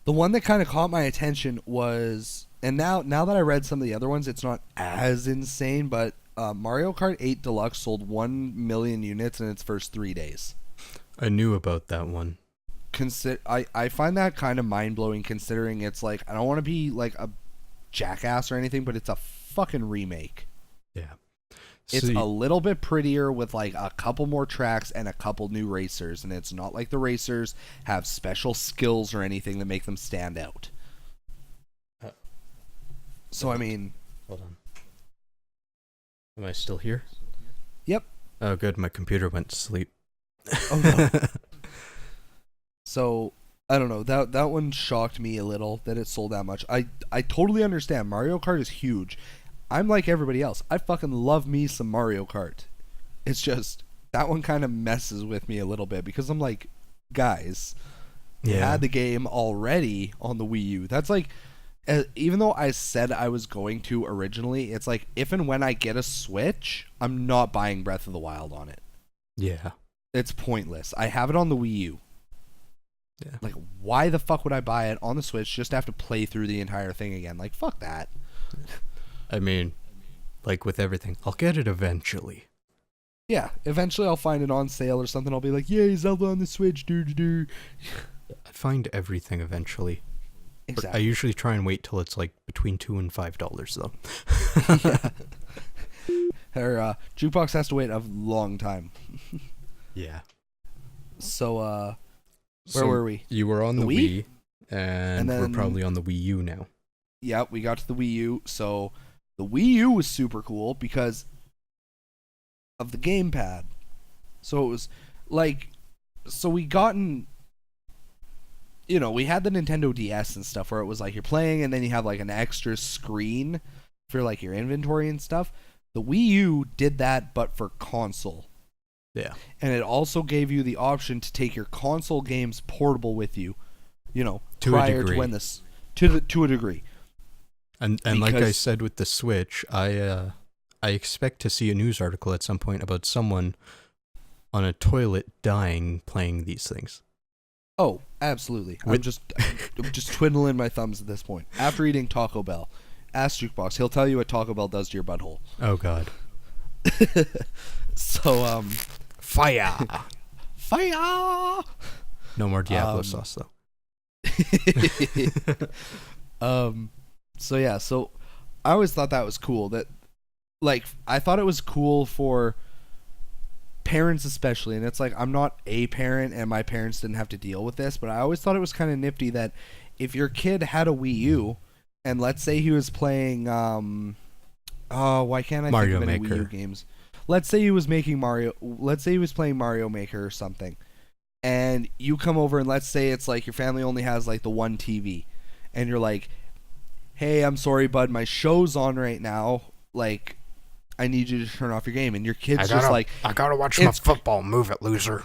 the one that kind of caught my attention was, and now that I read some of the other ones, it's not as insane, but Mario Kart 8 Deluxe sold 1 million units in its first 3 days.
I knew about that one.
I find that kind of mind-blowing, considering it's like, I don't want to be like a jackass or anything, but it's a fucking remake.
Yeah.
It's a little bit prettier with like a couple more tracks and a couple new racers, and it's not like the racers have special skills or anything that make them stand out. So I mean,
hold on. Am I still here?
Yep.
Oh, good. My computer went to sleep.
Oh no. So I don't know, that one shocked me a little that it sold that much. I totally understand. Mario Kart is huge. I'm like everybody else. I fucking love me some Mario Kart. It's just that one kind of messes with me a little bit, because I'm like, guys, you had the game already on the Wii U. That's like, even though I said I was going to originally, it's like, if and when I get a Switch, I'm not buying Breath of the Wild on it.
Yeah.
It's pointless. I have it on the Wii U.
Yeah.
Like, why the fuck would I buy it on the Switch just to have to play through the entire thing again? Like, fuck that.
I mean, like with everything, I'll get it eventually.
Yeah, eventually I'll find it on sale or something. I'll be like, yay, Zelda on the Switch, I
find everything eventually.
Exactly.
I usually try and wait till it's like between $2 and $5 though.
Yeah. Her Jukebox has to wait a long time.
Yeah.
So, where were we?
You were on the Wii, and
then,
we're probably on the Wii U now.
Yeah, we got to the Wii U. So the Wii U was super cool because of the gamepad. So it was like, so we gotten, we had the Nintendo DS and stuff where it was like you're playing and then you have like an extra screen for like your inventory and stuff. The Wii U did that, but for console.
Yeah.
And it also gave you the option to take your console games portable with you,
to
prior
a degree.
to when this, to a degree.
And like I said with the Switch, I expect to see a news article at some point about someone on a toilet dying playing these things.
Oh, absolutely. I'm just twiddling my thumbs at this point. After eating Taco Bell, ask Jukebox. He'll tell you what Taco Bell does to your butthole.
Oh, God.
So,
Fire!
Fire!
No more Diablo sauce, though.
So I always thought that was cool. That, like, I thought it was cool for parents especially, and it's like, I'm not a parent and my parents didn't have to deal with this, but I always thought it was kind of nifty that if your kid had a Wii U and let's say he was playing why can't I
Mario
think of any
Maker.
Wii U games? Let's say he was playing Mario Maker or something, and you come over and let's say it's like your family only has like the one TV, and you're like, hey, I'm sorry bud, my show's on right now, like I need you to turn off your game. And your kid's just like,
I gotta watch my football. Move it, loser.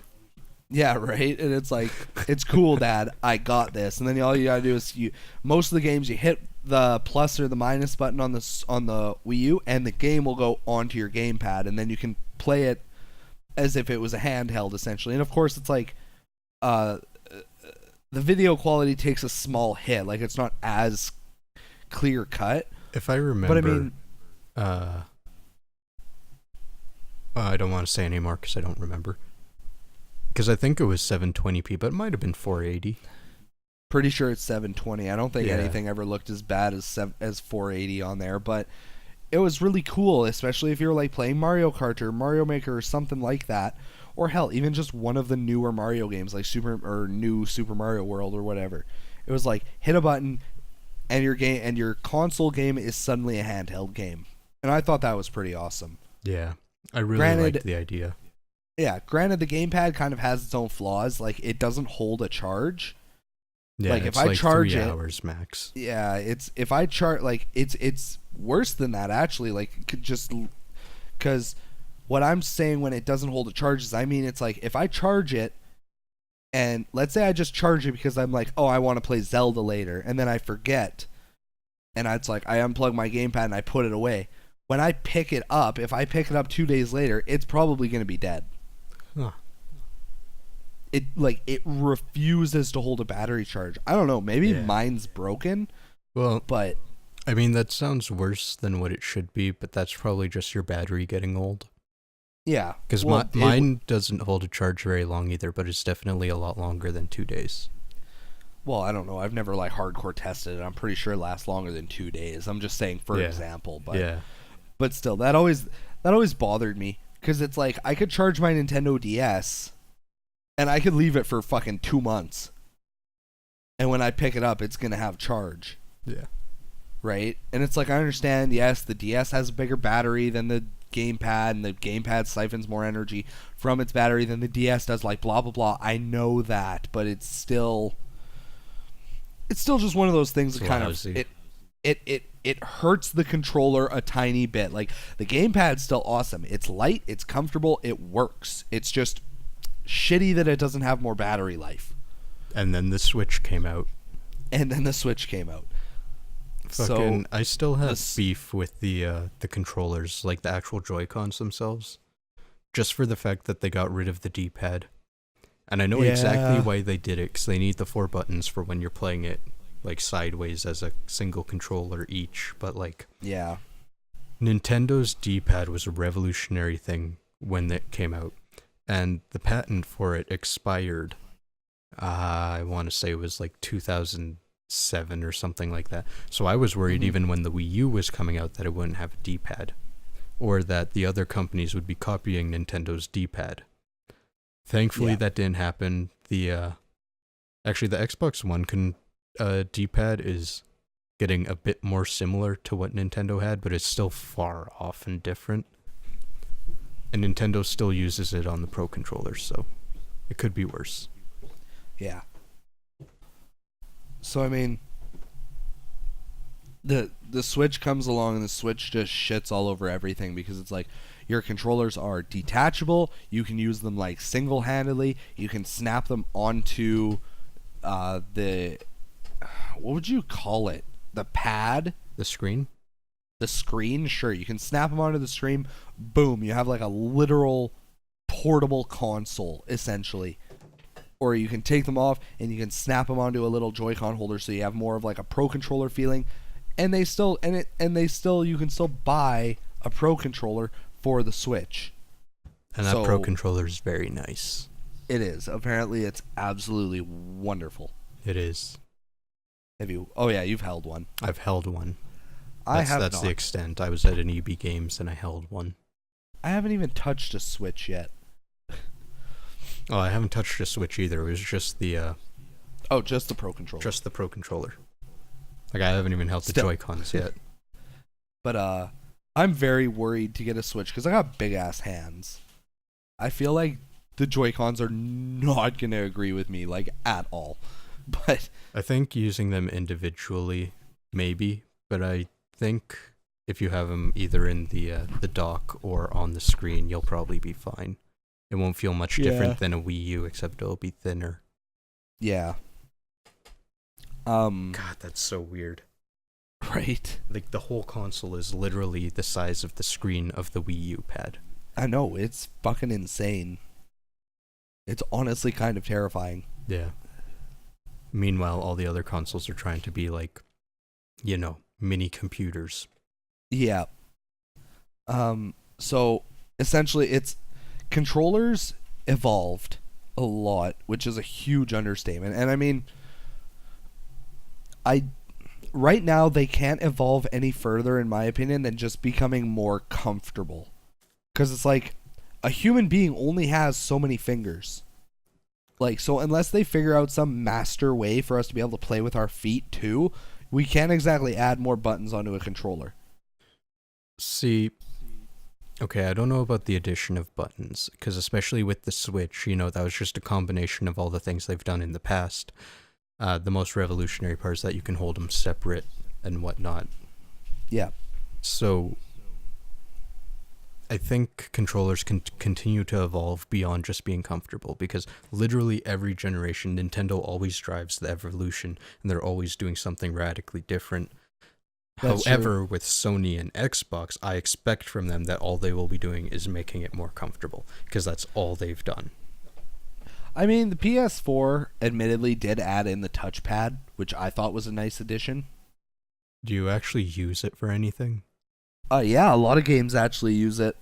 Yeah, right. And it's like, it's cool, Dad. I got this. And then all you gotta do is most of the games you hit the plus or the minus button on the Wii U, and the game will go onto your gamepad, and then you can play it as if it was a handheld essentially. And of course, it's like, the video quality takes a small hit. Like it's not as clear cut.
If I remember,
but I mean,
I don't want to say anymore because I don't remember. Because I think it was 720p, but it might have been 480.
Pretty sure it's 720. I don't think anything ever looked as bad as 480 on there, but it was really cool, especially if you were like playing Mario Kart or Mario Maker or something like that, or hell, even just one of the newer Mario games like new Super Mario World or whatever. It was like hit a button, and your console game is suddenly a handheld game, and I thought that was pretty awesome.
Yeah. I really liked the idea.
Yeah, granted the gamepad kind of has its own flaws, like it doesn't hold a charge.
Yeah,
like
it's
if I charge
3
it,
hours max.
Yeah, it's worse than that actually, like just cuz what I'm saying when it doesn't hold a charge is I mean it's like if I charge it and let's say I just charge it because I'm like, "Oh, I want to play Zelda later," and then I forget. And it's like I unplug my gamepad and I put it away. When I pick it up, if I pick it up 2 days later, it's probably going to be dead.
Huh.
It refuses to hold a battery charge. I don't know, maybe mine's broken.
Well,
but
I mean that sounds worse than what it should be, but that's probably just your battery getting old.
Yeah.
Because mine doesn't hold a charge very long either, but it's definitely a lot longer than 2 days.
Well, I don't know. I've never like hardcore tested it. I'm pretty sure it lasts longer than 2 days. I'm just saying for example, but
yeah.
But still, that always bothered me because it's like I could charge my Nintendo DS and I could leave it for fucking 2 months, and when I pick it up, it's gonna have charge.
Yeah.
Right? And it's like I understand. Yes, the DS has a bigger battery than the gamepad, and the gamepad siphons more energy from its battery than the DS does. Like blah blah blah. I know that, but it's still just one of those things that kind of it hurts the controller a tiny bit. Like the gamepad's still awesome. It's light, it's comfortable, it works. It's just shitty that it doesn't have more battery life.
And then the Switch came out.
So
I still have beef with the controllers, like the actual Joy-Cons themselves, just for the fact that they got rid of the D-pad. And I know exactly why they did it, because they need the 4 buttons for when you're playing it like sideways as a single controller each, but like Nintendo's D-pad was a revolutionary thing when it came out, and the patent for it expired. I want to say it was like 2007 or something like that. So I was worried even when the Wii U was coming out that it wouldn't have a D-pad, or that the other companies would be copying Nintendo's D-pad. Thankfully that didn't happen. The Xbox One D-pad is getting a bit more similar to what Nintendo had, but it's still far off and different. And Nintendo still uses it on the Pro controllers, so It could be worse.
Yeah. So I mean, the Switch comes along and the Switch just shits all over everything because it's like your controllers are detachable. You can use them like single-handedly. You can snap them onto the what would you call it? The pad?
The screen?
The screen? Sure. You can snap them onto the screen. Boom. You have like a literal portable console, essentially. Or you can take them off and you can snap them onto a little Joy-Con holder so you have more of like a Pro Controller feeling. And you can still buy a Pro Controller for the Switch.
And that Pro Controller is very nice.
It is. Apparently it's absolutely wonderful.
It is.
Have you? Oh yeah, you've held one.
I've held one.
That's
not. The extent. I was at an EB Games and I held one.
I haven't even touched a Switch yet.
Oh, I haven't touched a Switch either. It was just the
just the Pro Controller.
Just the Pro Controller. Like I haven't even held the Joy-Cons yet.
But I'm very worried to get a Switch because I got big ass hands. I feel like the Joy-Cons are not gonna agree with me like at all. But
I think using them individually, maybe. But I think if you have them either in the dock or on the screen, you'll probably be fine. It won't feel much different than a Wii U, except it'll be thinner.
Yeah.
God, that's so weird.
Right?
Like, the whole console is literally the size of the screen of the Wii U pad.
I know, it's fucking insane. It's honestly kind of terrifying.
Yeah. Meanwhile, all the other consoles are trying to be like, mini computers.
Yeah. So, essentially, it's controllers evolved a lot, which is a huge understatement. And I mean, right now they can't evolve any further, in my opinion, than just becoming more comfortable. Because it's like a human being only has so many fingers. Like, so unless they figure out some master way for us to be able to play with our feet too, we can't exactly add more buttons onto a controller.
See, okay, I don't know about the addition of buttons, because especially with the Switch, that was just a combination of all the things they've done in the past. The most revolutionary part is that you can hold them separate and whatnot.
Yeah.
So, I think controllers can continue to evolve beyond just being comfortable, because literally every generation, Nintendo always drives the evolution, and they're always doing something radically different. However, with Sony and Xbox, I expect from them that all they will be doing is making it more comfortable, because that's all they've done.
I mean, the PS4 admittedly did add in the touchpad, which I thought was a nice addition.
Do you actually use it for anything?
Yeah, a lot of games actually use it.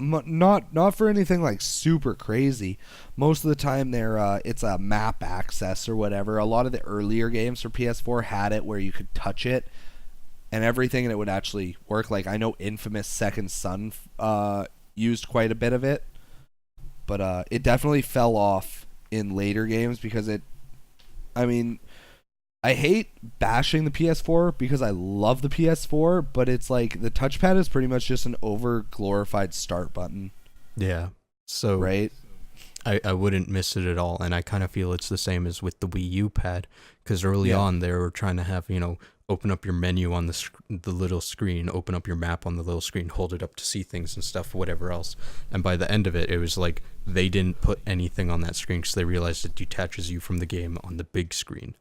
Not for anything like super crazy. Most of the time, it's a map access or whatever. A lot of the earlier games for PS4 had it where you could touch it and everything, and it would actually work. Like, I know Infamous Second Son used quite a bit of it, but it definitely fell off in later games because I hate bashing the PS4 because I love the PS4, but it's like the touchpad is pretty much just an over-glorified start button.
Yeah. So
right?
I wouldn't miss it at all, and I kind of feel it's the same as with the Wii U pad, because early on they were trying to have, open up your menu on the little screen, open up your map on the little screen, hold it up to see things and stuff, whatever else. And by the end of it, it was like they didn't put anything on that screen because they realized it detaches you from the game on the big screen.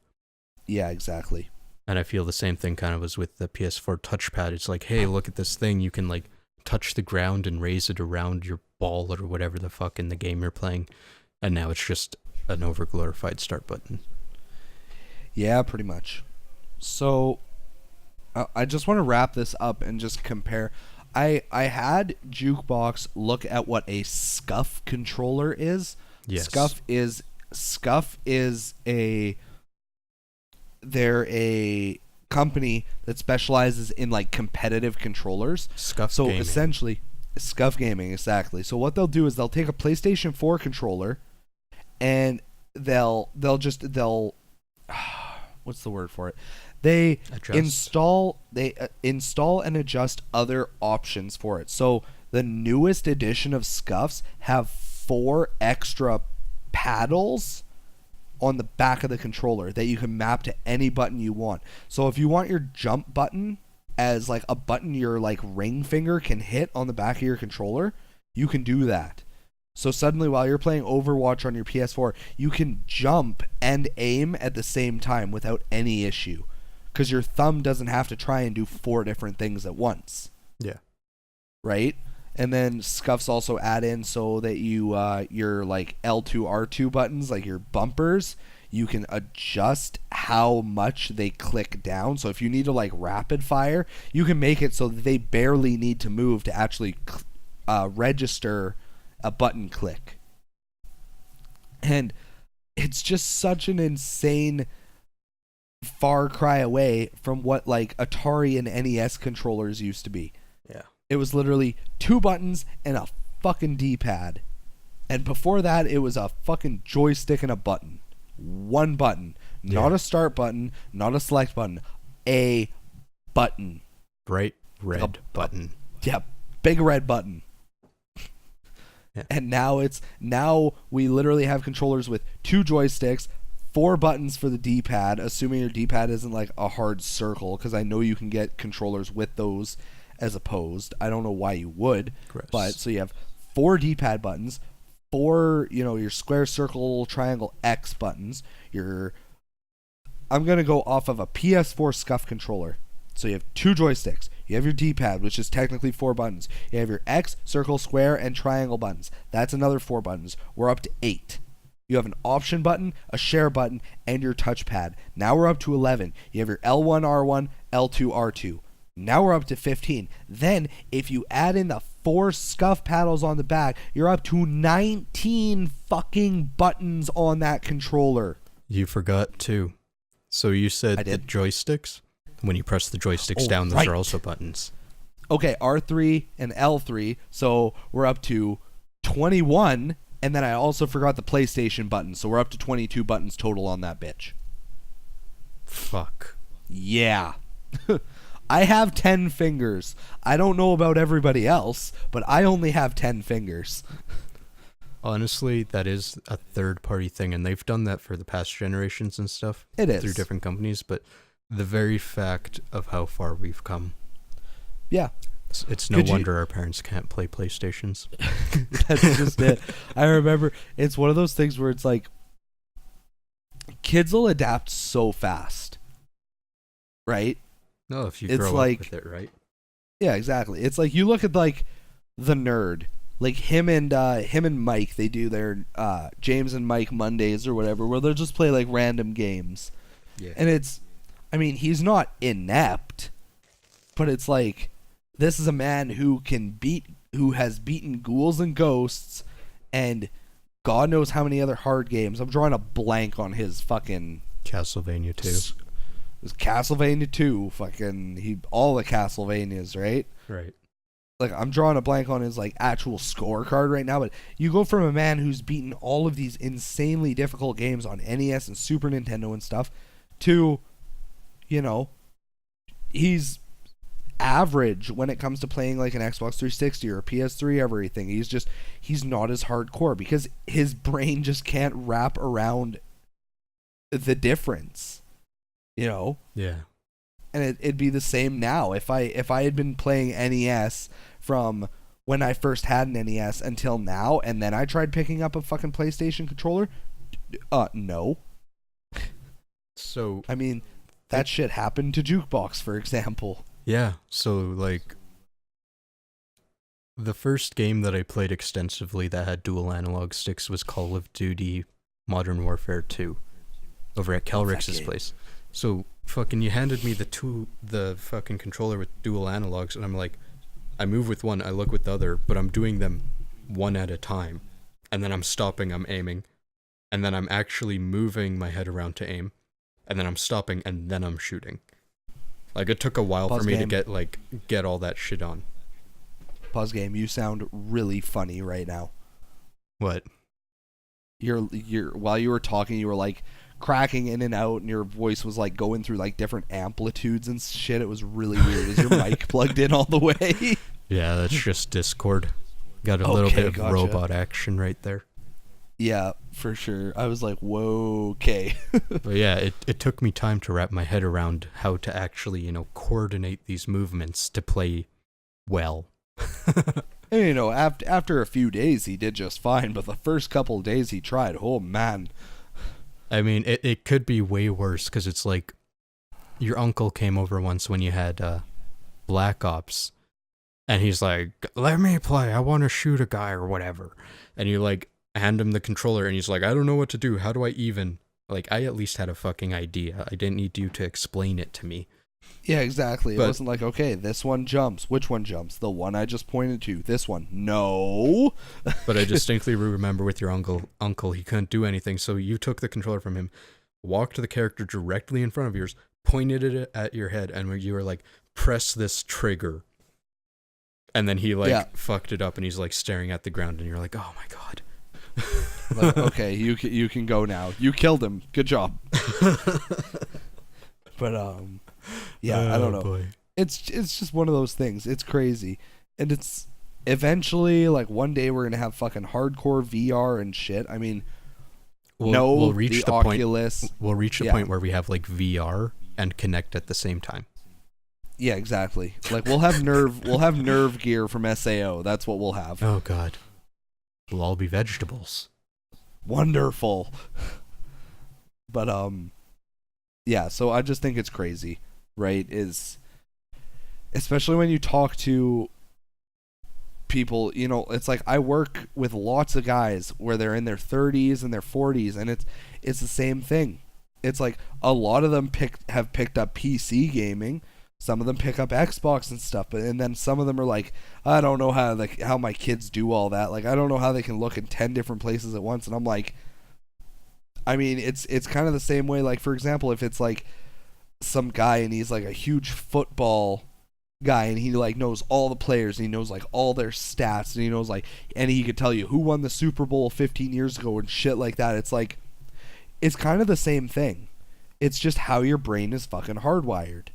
Yeah, exactly.
And I feel the same thing kind of was with the PS4 touchpad. It's like, hey, look at this thing. You can like touch the ground and raise it around your ball or whatever the fuck in the game you're playing. And now it's just an over-glorified start button.
Yeah, pretty much. So, I just want to wrap this up and just compare. I had Jukebox look at what a SCUF controller is.
Yes.
SCUF is they're a company that specializes in like competitive controllers.
SCUF
so
gaming.
Essentially, SCUF gaming, exactly. So what they'll do is they'll take a PlayStation 4 controller and they'll what's the word for it? They install and adjust other options for it. So the newest edition of SCUFs have 4 extra paddles on the back of the controller that you can map to any button you want. So if you want your jump button as like a button your like ring finger can hit on the back of your controller, you can do that. So suddenly while you're playing Overwatch on your PS4, you can jump and aim at the same time without any issue, because your thumb doesn't have to try and do 4 different things at once.
Yeah.
Right? And then scuffs also add in so that you your like L2 R2 buttons, like your bumpers, you can adjust how much they click down. So if you need to like rapid fire, you can make it so that they barely need to move to actually register a button click. And it's just such an insane far cry away from what like Atari and NES controllers used to be.
Yeah.
It was literally 2 buttons and a fucking D-pad. And before that, it was a fucking joystick and a button. 1 button. Not a start button, not a select button. A button.
Bright red button.
Yeah, big red button.
Yeah.
And now we literally have controllers with 2 joysticks, 4 buttons for the D-pad, assuming your D-pad isn't like a hard circle, because I know you can get controllers with those as opposed. I don't know why you would.
Gross.
But so you have 4 D-pad buttons, 4, your square, circle, triangle, X buttons. I'm going to go off of a PS4 SCUF controller. So you have 2 joysticks. You have your D-pad, which is technically 4 buttons. You have your X, circle, square, and triangle buttons. That's another 4 buttons. We're up to 8. You have an option button, a share button, and your touchpad. Now we're up to 11. You have your L1, R1, L2, R2. Now we're up to 15. Then, if you add in the 4 scuff paddles on the back, you're up to 19 fucking buttons on that controller.
You forgot too. So you said the joysticks? When you press the joysticks down, those are also buttons.
Okay, R3 and L3. So we're up to 21. And then I also forgot the PlayStation button. So we're up to 22 buttons total on that bitch.
Fuck.
Yeah. I have 10 fingers. I don't know about everybody else, but I only have 10 fingers.
Honestly, that is a third-party thing, and they've done that for the past generations and stuff.
It is.
Through different companies, but the very fact of how far we've come.
Yeah.
It's no wonder our parents can't play PlayStations.
That's just it. I remember, it's one of those things where it's like, kids will adapt so fast. Right?
No, if you grow up with it, right?
Yeah, exactly. It's like you look at like the nerd, like him and Mike. They do their James and Mike Mondays or whatever, where they'll just play like random games.
Yeah.
And he's not inept, but it's like this is a man who has beaten ghouls and ghosts, and God knows how many other hard games. I'm drawing a blank on his fucking
Castlevania 2.
It was Castlevania 2, fucking all the Castlevanias, right?
Right.
Like, I'm drawing a blank on his like actual scorecard right now, but you go from a man who's beaten all of these insanely difficult games on NES and Super Nintendo and stuff to, he's average when it comes to playing like an Xbox 360 or a PS3 everything. He's not as hardcore because his brain just can't wrap around the difference.
Yeah.
And it'd be the same now if I had been playing NES from when I first had an NES until now, and then I tried picking up a fucking PlayStation controller. No.
So
I mean, that shit happened to Jukebox, for example.
Yeah. So like, the first game that I played extensively that had dual analog sticks was Call of Duty Modern Warfare 2 over at KelryxsKing's place. So fucking you handed me the fucking controller with dual analogs, and I'm like, I move with one, I look with the other, but I'm doing them one at a time. And then I'm stopping, I'm aiming. And then I'm actually moving my head around to aim. And then I'm stopping, and then I'm shooting. Like, it took a while for me to get all that shit on.
Pause game, you sound really funny right now.
What?
You're while you were talking, you were like cracking in and out, and your voice was like going through like different amplitudes and shit. It was really weird. Is your mic plugged in all the way?
Yeah, that's just Discord. Got a little bit of robot action right there.
Yeah, for sure. I was like, whoa, okay.
But yeah, it took me time to wrap my head around how to actually, coordinate these movements to play well.
And, after a few days, he did just fine. But the first couple of days he tried, oh, man.
I mean, it could be way worse because it's like your uncle came over once when you had Black Ops, and he's like, let me play, I want to shoot a guy or whatever. And you like hand him the controller and he's like, I don't know what to do. How do I even? Like, I at least had a fucking idea. I didn't need you to explain it to me.
Yeah, exactly. It wasn't like, okay, this one jumps. Which one jumps? The one I just pointed to. This one. No.
But I distinctly remember with your uncle, he couldn't do anything. So you took the controller from him, walked to the character directly in front of yours, pointed it at your head, and you were like, press this trigger. And then he fucked it up, and he's like staring at the ground, and you're like, oh my god.
Like, okay, you can go now. You killed him. Good job. But yeah, I don't know.
Boy.
It's just one of those things. It's crazy, and it's eventually like one day we're gonna have fucking hardcore VR and shit. I mean,
we'll reach the
Oculus.
Point. We'll reach the point where we have like VR and connect at the same time.
Yeah, exactly. Like we'll have nerve gear from SAO. That's what we'll have.
Oh god. We'll all be vegetables.
Wonderful. But yeah, so I just think it's crazy, right? Is especially when you talk to people, it's like I work with lots of guys where they're in their 30s and their 40s, and it's the same thing. It's like a lot of them have picked up PC gaming. Some of them pick up Xbox and stuff, and then some of them are like, I don't know how my kids do all that. Like, I don't know how they can look in 10 different places at once. And I'm like, I mean, it's kind of the same way. Like, for example, if it's like some guy and he's like a huge football guy and he like knows all the players and he knows like all their stats and he knows like, and he could tell you who won the Super Bowl 15 years ago and shit like that. It's like, it's kind of the same thing. It's just how your brain is fucking hardwired.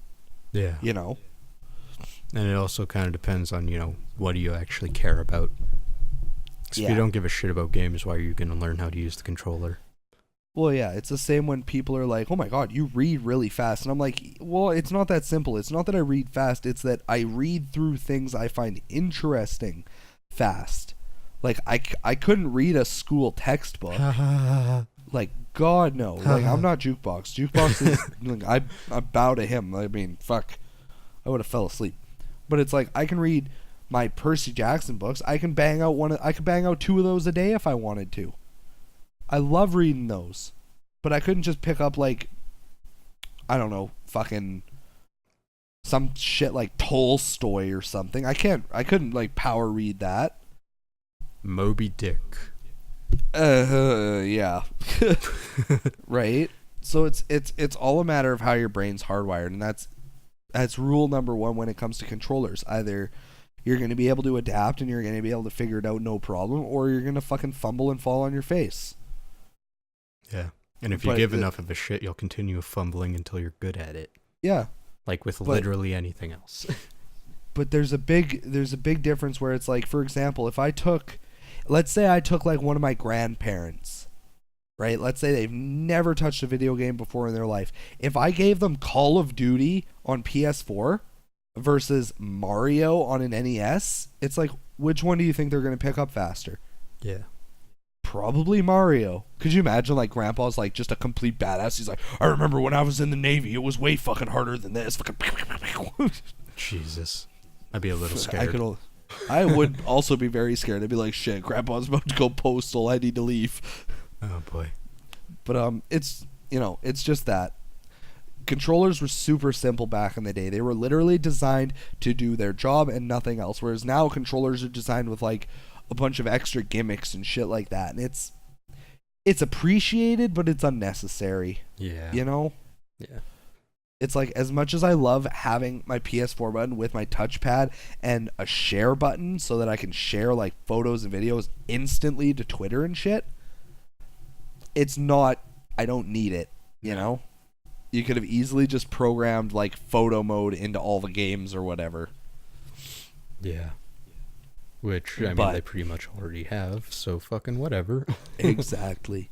Yeah.
And
it also kind of depends on, what do you actually care about? Because if you don't give a shit about games, why are you going to learn how to use the controller?
Well, yeah, it's the same when people are like, oh my god, you read really fast. And I'm like, well, it's not that simple. It's not that I read fast. It's that I read through things I find interesting fast. Like, I couldn't read a school textbook. Like, God, no. Like, I'm not Jukebox. Jukebox is, like, I bow to him. I mean, fuck. I would have fell asleep. But it's like, I can read my Percy Jackson books. I can bang out 2 of those a day if I wanted to. I love reading those. But I couldn't just pick up, like, I don't know, fucking some shit like Tolstoy or something. I couldn't, like, power read that.
Moby Dick.
Yeah. Right? So it's all a matter of how your brain's hardwired, and that's rule number 1 when it comes to controllers. Either you're going to be able to adapt and you're going to be able to figure it out no problem, or you're going to fucking fumble and fall on your face.
Yeah. And if you give enough of a shit, you'll continue fumbling until you're good at it.
Yeah.
Like with literally anything else.
But there's a big difference where it's like, for example, let's say I took like one of my grandparents, right? Let's say they've never touched a video game before in their life. If I gave them Call of Duty on PS4 versus Mario on an NES, it's like, which one do you think they're going to pick up faster?
Yeah.
Probably Mario. Could you imagine like Grandpa's like just a complete badass? He's like, I remember when I was in the Navy, it was way fucking harder than this. Fucking
Jesus. I'd be a little scared.
I would also be very scared. I'd be like, shit, Grandpa's about to go postal. I need to leave.
Oh boy.
But it's just that. Controllers were super simple back in the day. They were literally designed to do their job and nothing else. Whereas now controllers are designed with like a bunch of extra gimmicks and shit like that. And it's appreciated, but it's unnecessary.
Yeah.
Yeah. It's like, as much as I love having my PS4 button with my touchpad and a share button so that I can share like photos and videos instantly to Twitter and shit, I don't need it, You could have easily just programmed like photo mode into all the games or whatever.
Yeah. Which, I mean, they pretty much already have, so fucking whatever.
Exactly.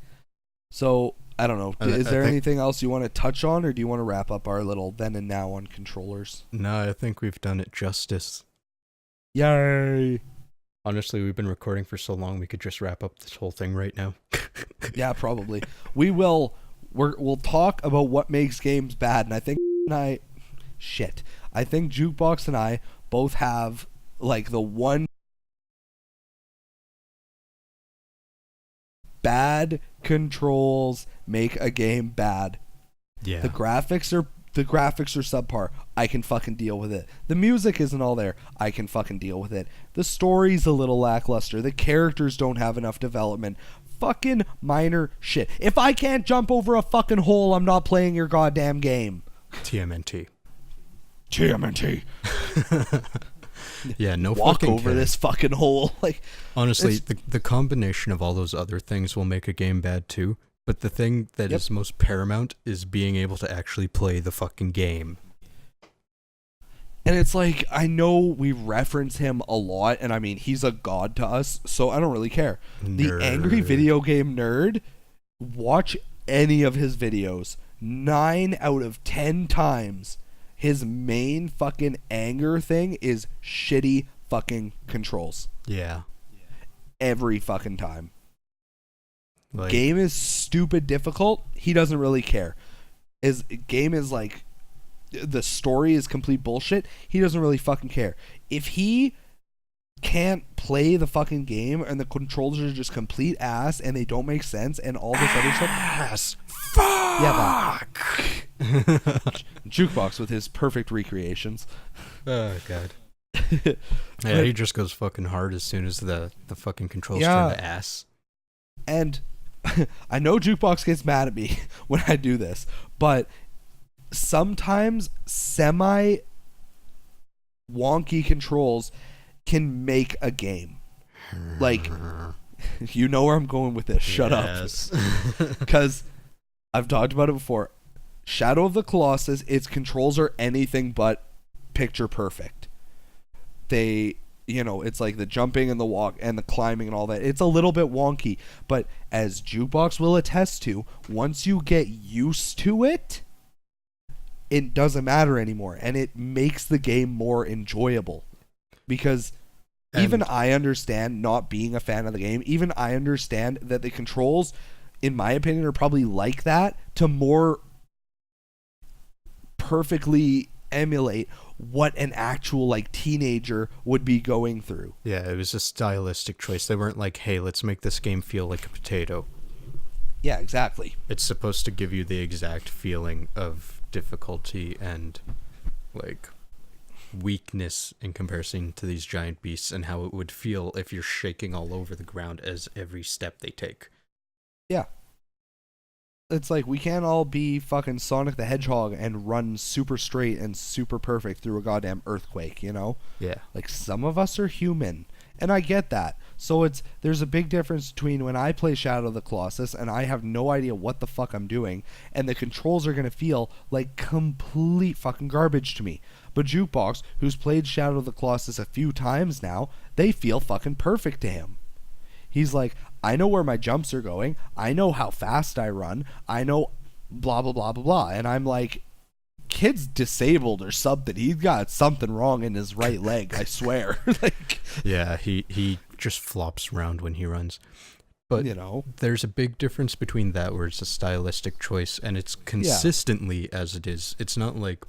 So, I don't know. Is there anything else you want to touch on, or do you want to wrap up our little then and now on controllers?
No, I think we've done it justice.
Yay!
Honestly, we've been recording for so long, we could just wrap up this whole thing right now.
Yeah, probably. We'll talk about what makes games bad, and I think I think Jukebox and I both have, like, the one bad controls make a game bad.
Yeah.
The graphics are subpar. I can fucking deal with it. The music isn't all there. I can fucking deal with it. The story's a little lackluster. The characters don't have enough development. Fucking minor shit. If I can't jump over a fucking hole, I'm not playing your goddamn game.
TMNT. Yeah, no
Walk
fucking
over
care.
this fucking hole. Like,
honestly, the combination of all those other things will make a game bad too. But the thing that is most paramount is being able to actually play the fucking game.
And it's like, I know we reference him a lot, and I mean, he's a god to us, so I don't really care.
Nerd.
The Angry Video Game Nerd, watch any of his videos. 9 out of 10 times, his main fucking anger thing is shitty fucking controls.
Yeah.
Every fucking time.
Like,
Game is stupid difficult, he doesn't really care. Game is like, the story is complete bullshit, he doesn't really fucking care. If he can't play the fucking game and the controls are just complete ass and they don't make sense and all this other stuff.
Fuck!
Yeah, Jukebox with his perfect recreations.
Oh, God. Yeah, he just goes fucking hard as soon as the fucking controls turn to ass.
And I know Jukebox gets mad at me when I do this, but sometimes semi wonky controls can make a game. Like, you know where I'm going with this. Shut up. Because I've talked about it before. Shadow of the Colossus, its controls are anything but picture perfect. They, it's like the jumping and the walk and the climbing and all that. It's a little bit wonky, but as Jukebox will attest to, once you get used to it, it doesn't matter anymore, and it makes the game more enjoyable. Because even I understand not being a fan of the game. Even I understand that the controls, in my opinion, are probably like that to more perfectly emulate what an actual, like, teenager would be going through.
Yeah, it was a stylistic choice. They weren't like, hey, let's make this game feel like a potato.
Yeah, exactly.
It's supposed to give you the exact feeling of difficulty and, like, weakness in comparison to these giant beasts and how it would feel if you're shaking all over the ground as every step they take.
Yeah. It's like, we can't all be fucking Sonic the Hedgehog and run super straight and super perfect through a goddamn earthquake, Yeah. Like, some of us are human, and I get that. So there's a big difference between when I play Shadow of the Colossus and I have no idea what the fuck I'm doing, and the controls are going to feel like complete fucking garbage to me. But Jukebox, who's played Shadow of the Colossus a few times now, they feel fucking perfect to him. He's like, I know where my jumps are going. I know how fast I run. I know blah, blah, blah, blah, blah. And I'm like, kid's disabled or something. He's got something wrong in his right leg, I swear. Like,
yeah, he just flops around when he runs. But, there's a big difference between that where it's a stylistic choice and it's consistently as it is. It's not like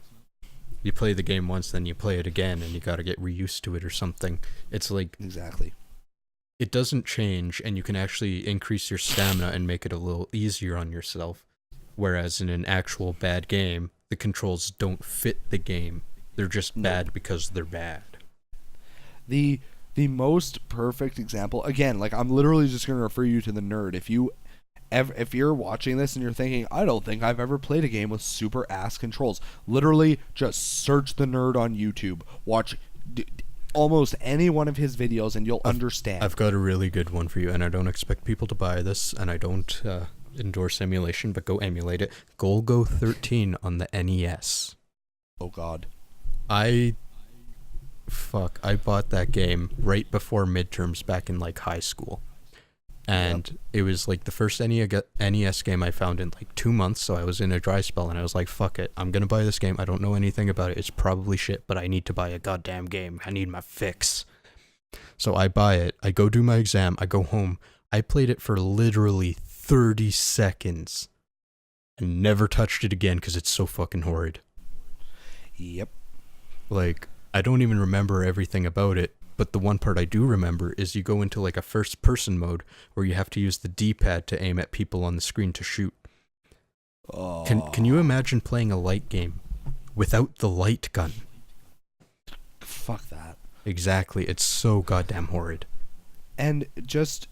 you play the game once, then you play it again and you got to get reused to it or something. It's like...
Exactly.
It doesn't change, and you can actually increase your stamina and make it a little easier on yourself. Whereas in an actual bad game, the controls don't fit the game. They're just bad because they're bad.
The most perfect example, again, like, I'm literally just going to refer you to the nerd. If you're watching this and you're thinking, I don't think I've ever played a game with super ass controls, literally just search the nerd on YouTube. Watch almost any one of his videos and you'll understand.
I've got a really good one for you, and I don't expect people to buy this, and I don't endorse emulation, but go emulate it. Golgo 13 on the NES.
Oh, God.
I fuck, I bought that game right before midterms back in like high school. And it was like the first NES game I found in like 2 months, so I was in a dry spell and I was like, fuck it, I'm gonna buy this game. I don't know anything about it. It's probably shit, but I need to buy a goddamn game. I need my fix. So I buy it, I go do my exam, I go home. I played it for literally 30 seconds and never touched it again because it's so fucking horrid.
Yep.
Like, I don't even remember everything about it, but the one part I do remember is you go into like a first person mode where you have to use the D-pad to aim at people on the screen to shoot.
Oh.
Can you imagine playing a light game without the light gun?
Fuck that.
Exactly. It's so goddamn horrid.
And just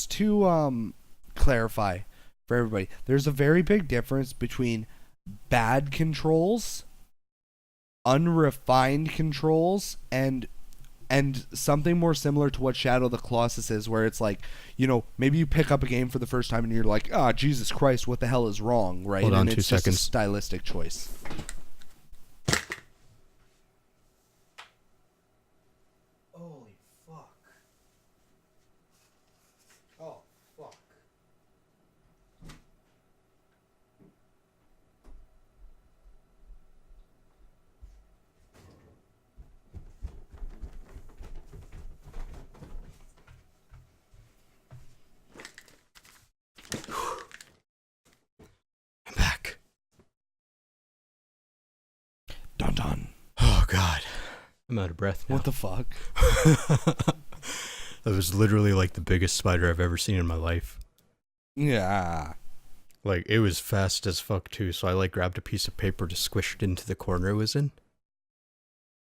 to clarify for everybody, there's a very big difference between bad controls, unrefined controls, and something more similar to what Shadow of the Colossus is, where it's like, you know, maybe you pick up a game for the first time and you're like, ah, Jesus Christ, what the hell is wrong, right?
Hold on,
and
2
it's
seconds.
just a stylistic choice. Holy fuck. Oh, fuck.
I'm back.
Dun dun.
Oh, God. I'm out of breath now.
What the fuck?
That was literally like the biggest spider I've ever seen in my life.
Yeah.
Like, it was fast as fuck, too, so I, like, grabbed a piece of paper to squish it into the corner it was in.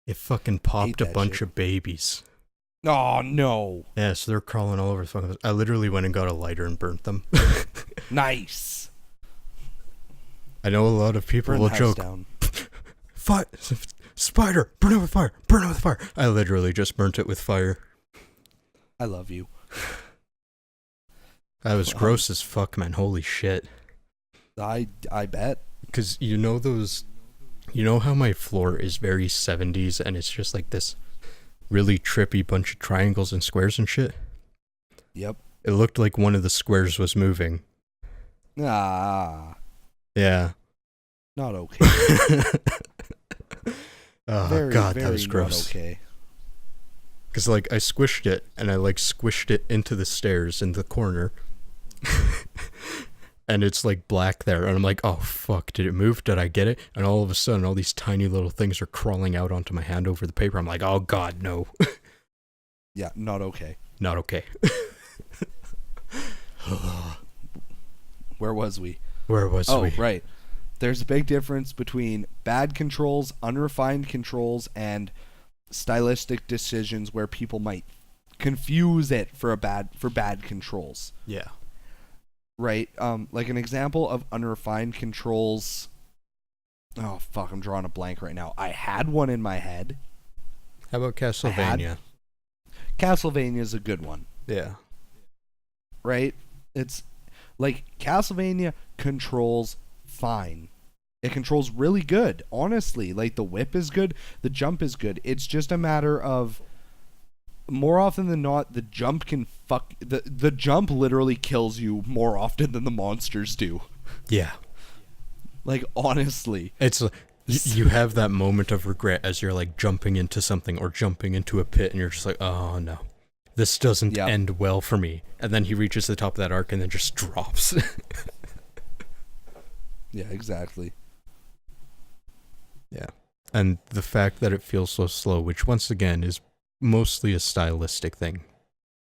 It fucking popped a bunch of babies.
Oh, no.
Yeah, so they're crawling all over the fucking... I literally went and got a lighter and burnt them.
Nice.
I know a lot of people
Burn
will
the house
joke,
down.
spider, burn it with fire, burn it with fire. I literally just burnt it with fire.
I love you.
That was gross as fuck, man. Holy shit.
I bet.
Because you know those... You know how my floor is very 70s and it's just like this really trippy bunch of triangles and squares and shit?
Yep.
It looked like one of the squares was moving.
Ah.
Yeah.
Not okay.
Oh,
very,
God,
very
that was gross.
Not okay.
Because, like, I squished it, and I, like, squished it into the stairs in the corner. And it's, like, black there. And I'm like, oh, fuck, did it move? Did I get it? And all of a sudden, all these tiny little things are crawling out onto my hand over the paper. I'm like, oh, God, no.
Yeah, not okay.
Not okay.
Where was we?
Where was we?
Oh, right. There's a big difference between bad controls, unrefined controls, and stylistic decisions where people might confuse it for bad controls.
Yeah.
Right? Like an example of unrefined controls. Oh, fuck, I'm drawing a blank right now. I had one in my head.
How about Castlevania?
Castlevania's a good one.
Yeah.
Right? It's like Castlevania controls fine. It controls really good, honestly. Like the whip is good, the jump is good. It's just a matter of more often than not the jump can fuck the jump literally kills you more often than the monsters do.
Yeah.
Like honestly.
It's you have that moment of regret as you're like jumping into something or jumping into a pit and you're just like, oh no. This doesn't end well for me. And then he reaches the top of that arc and then just drops.
Yeah, exactly.
Yeah. And the fact that it feels so slow, which once again is mostly a stylistic thing,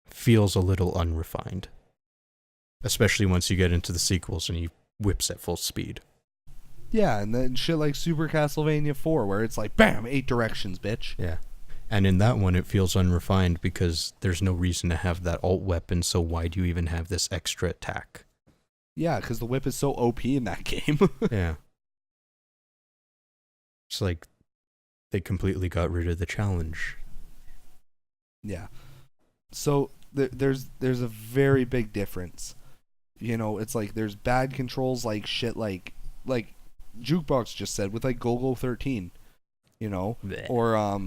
feels a little unrefined. Especially once you get into the sequels and he whips at full speed.
Yeah, and then shit like Super Castlevania 4 where it's like, bam, 8 directions, bitch.
Yeah. And in that one, it feels unrefined because there's no reason to have that alt weapon, so why do you even have this extra attack?
Yeah, because the whip is so OP in that game.
Yeah. It's like they completely got rid of the challenge.
Yeah. So there's a very big difference. You know, it's like there's bad controls like shit like Jukebox just said with like Go-Go 13, you know,
Blech.
or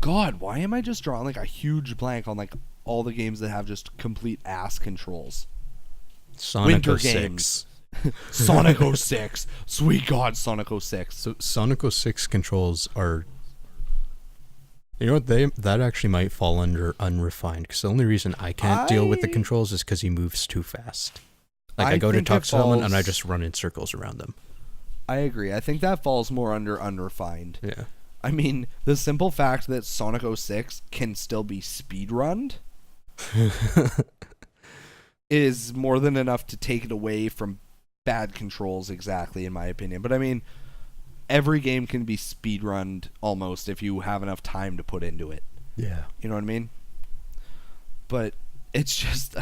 God, why am I just drawing like a huge blank on like all the games that have just complete ass controls?
Sonic
Winter
06.
games. Sonic 06. Sweet God, Sonic 06.
So Sonic 06 controls are... You know what? That actually might fall under unrefined, because the only reason I can't deal with the controls is because he moves too fast. Like, I go to talk to someone and I just run in circles around them.
I agree. I think that falls more under unrefined.
Yeah.
I mean, the simple fact that Sonic 06 can still be speedrunned is more than enough to take it away from bad controls, exactly, in my opinion. But I mean, every game can be speedrunned almost if you have enough time to put into it.
Yeah.
You know what I mean? But it's just,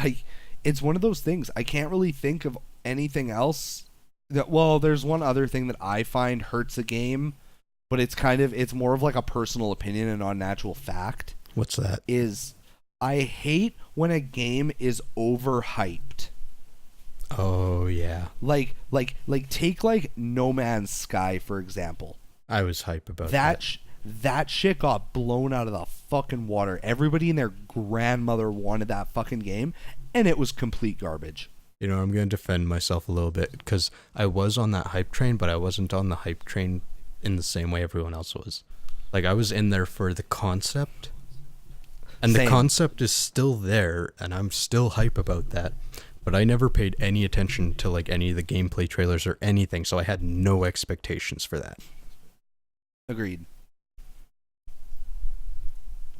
it's one of those things. I can't really think of anything else. Well, there's one other thing that I find hurts a game, but it's more of like a personal opinion and not an actual fact.
What's that?
Is I hate when a game is overhyped.
Oh, yeah.
Like take like No Man's Sky, for example.
I was hype about
That shit got blown out of the fucking water. Everybody and their grandmother wanted that fucking game, and it was complete garbage.
You know, I'm going to defend myself a little bit, because I was on that hype train, but I wasn't on the hype train in the same way everyone else was. Like, I was in there for the concept, and
Same.
The concept is still there, and I'm still hype about that, but I never paid any attention to, like, any of the gameplay trailers or anything, so I had no expectations for that.
Agreed.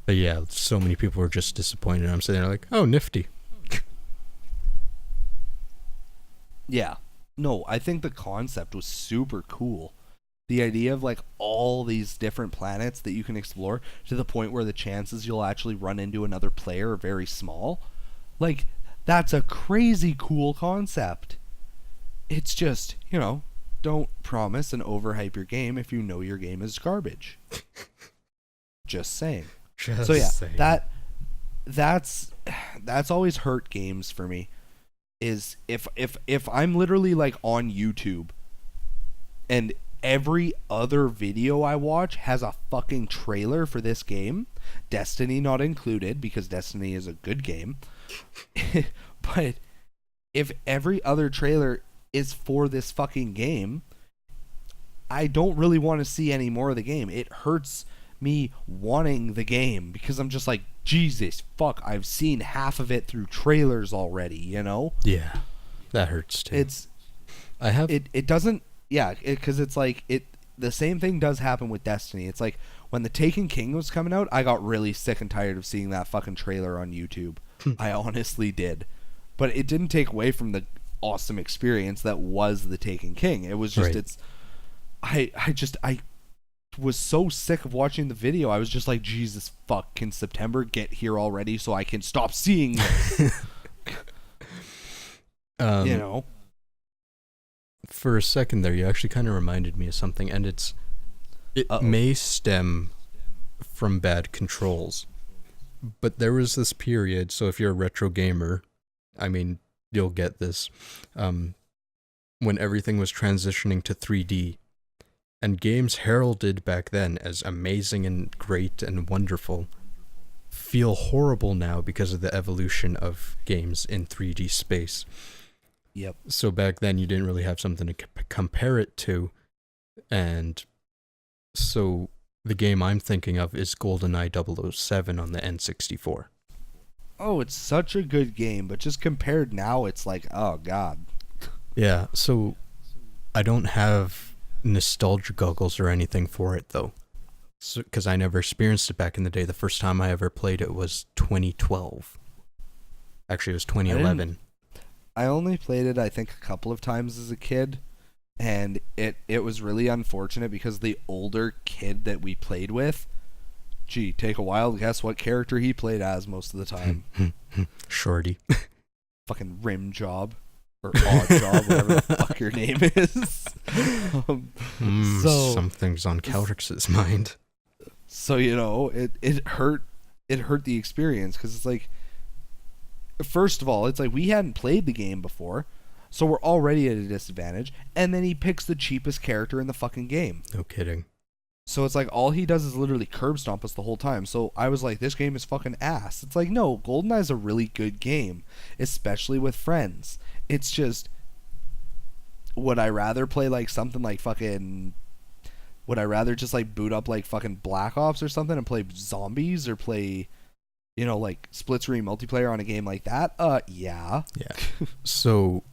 But yeah, so many people were just disappointed. I'm sitting there like, oh, nifty.
Yeah. No, I think the concept was super cool. The idea of like all these different planets that you can explore to the point where the chances you'll actually run into another player are very small. Like, that's a crazy cool concept. It's just, you know, don't promise and overhype your game if you know your game is garbage. Just saying. So yeah,
saying.
that's always hurt games for me. Is if I'm literally like on YouTube and every other video I watch has a fucking trailer for this game, Destiny not included because Destiny is a good game, but if every other trailer is for this fucking game, I don't really want to see any more of the game. It hurts me wanting the game because I'm just like, Jesus fuck, I've seen half of it through trailers already, you know?
Yeah, that hurts too.
It doesn't, yeah, because it's like, the same thing does happen with Destiny. It's like, when The Taken King was coming out, I got really sick and tired of seeing that fucking trailer on YouTube. I honestly did. But it didn't take away from the awesome experience that was The Taken King. It was just,
right.
I was so sick of watching the video. I was just like, Jesus fuck, can September get here already so I can stop seeing this? You know?
For a second there, you actually kind of reminded me of something, and it may stem from bad controls, but there was this period, so if you're a retro gamer, I mean, you'll get this, when everything was transitioning to 3D, and games heralded back then as amazing and great and wonderful feel horrible now because of the evolution of games in 3D space.
Yep.
So back then you didn't really have something to compare it to, and so the game I'm thinking of is GoldenEye 007 on the N64.
Oh, it's such a good game, but just compared now, it's like, oh god.
Yeah, so I don't have nostalgia goggles or anything for it though, because I never experienced it back in the day. The first time I ever played it was 2012. Actually, it was 2011.
I only played it, I think, a couple of times as a kid, and it was really unfortunate because the older kid that we played with, gee, take a wild guess what character he played as most of the time.
Shorty.
Fucking Rim Job. Or Odd Job, whatever the fuck your name is.
Something's on Kelryx's mind.
So, you know, it hurt the experience, because it's like, first of all, it's like we hadn't played the game before, so we're already at a disadvantage, and then he picks the cheapest character in the fucking game.
No kidding.
So it's like all he does is literally curb stomp us the whole time. So I was like, this game is fucking ass. It's like, no, GoldenEye's a really good game, especially with friends. It's just, would I rather play like something like fucking, would I rather just like boot up like fucking Black Ops or something and play zombies or play, you know, like split screen multiplayer on a game like that? Yeah.
Yeah. So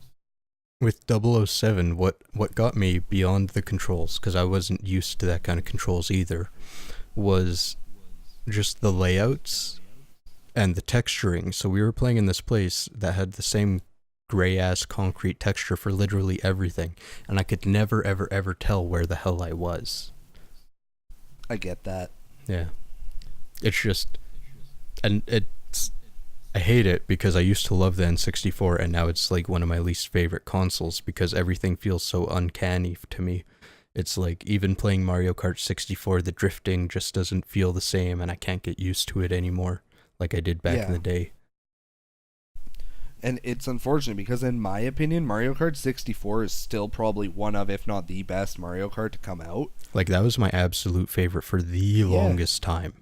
with 007, what got me beyond the controls, because I wasn't used to that kind of controls either, was just the layouts and the texturing. So we were playing in this place that had the same gray-ass concrete texture for literally everything, and I could never, ever, ever tell where the hell I was.
I get that.
Yeah. It's just... And I hate it because I used to love the N64, and now it's like one of my least favorite consoles because everything feels so uncanny to me. It's like even playing Mario Kart 64, the drifting just doesn't feel the same, and I can't get used to it anymore like I did back in the day.
And it's unfortunate because in my opinion, Mario Kart 64 is still probably one of, if not the best Mario Kart to come out.
Like that was my absolute favorite for the longest time.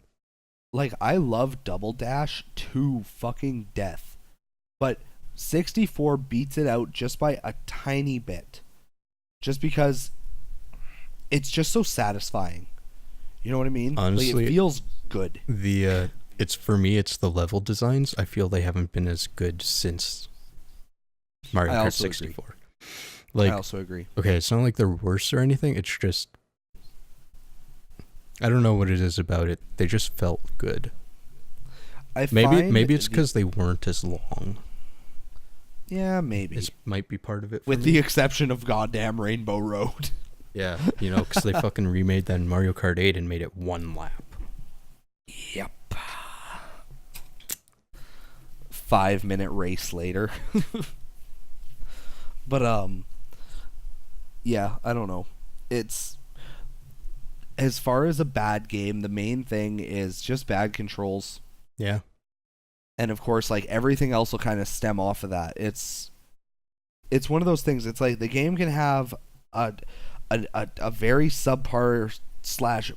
Like, I love Double Dash to fucking death. But 64 beats it out just by a tiny bit. Just because it's just so satisfying. You know what I mean?
Honestly,
like, it feels good.
It's for me, it's the level designs. I feel they haven't been as good since Mario Kart 64.
Agree.
Like,
I also agree.
Okay, it's not like they're worse or anything. It's just... I don't know what it is about it. They just felt good. Maybe it's because they weren't as long.
Yeah, maybe.
It might be part of it.
With the exception of goddamn Rainbow Road.
Yeah, you know, because they fucking remade that in Mario Kart 8 and made it one lap.
Yep. 5-minute race later. But yeah, I don't know. It's, as far as a bad game, the main thing is just bad controls.
Yeah.
And of course, like, everything else will kind of stem off of that. It's one of those things. It's like the game can have a very subpar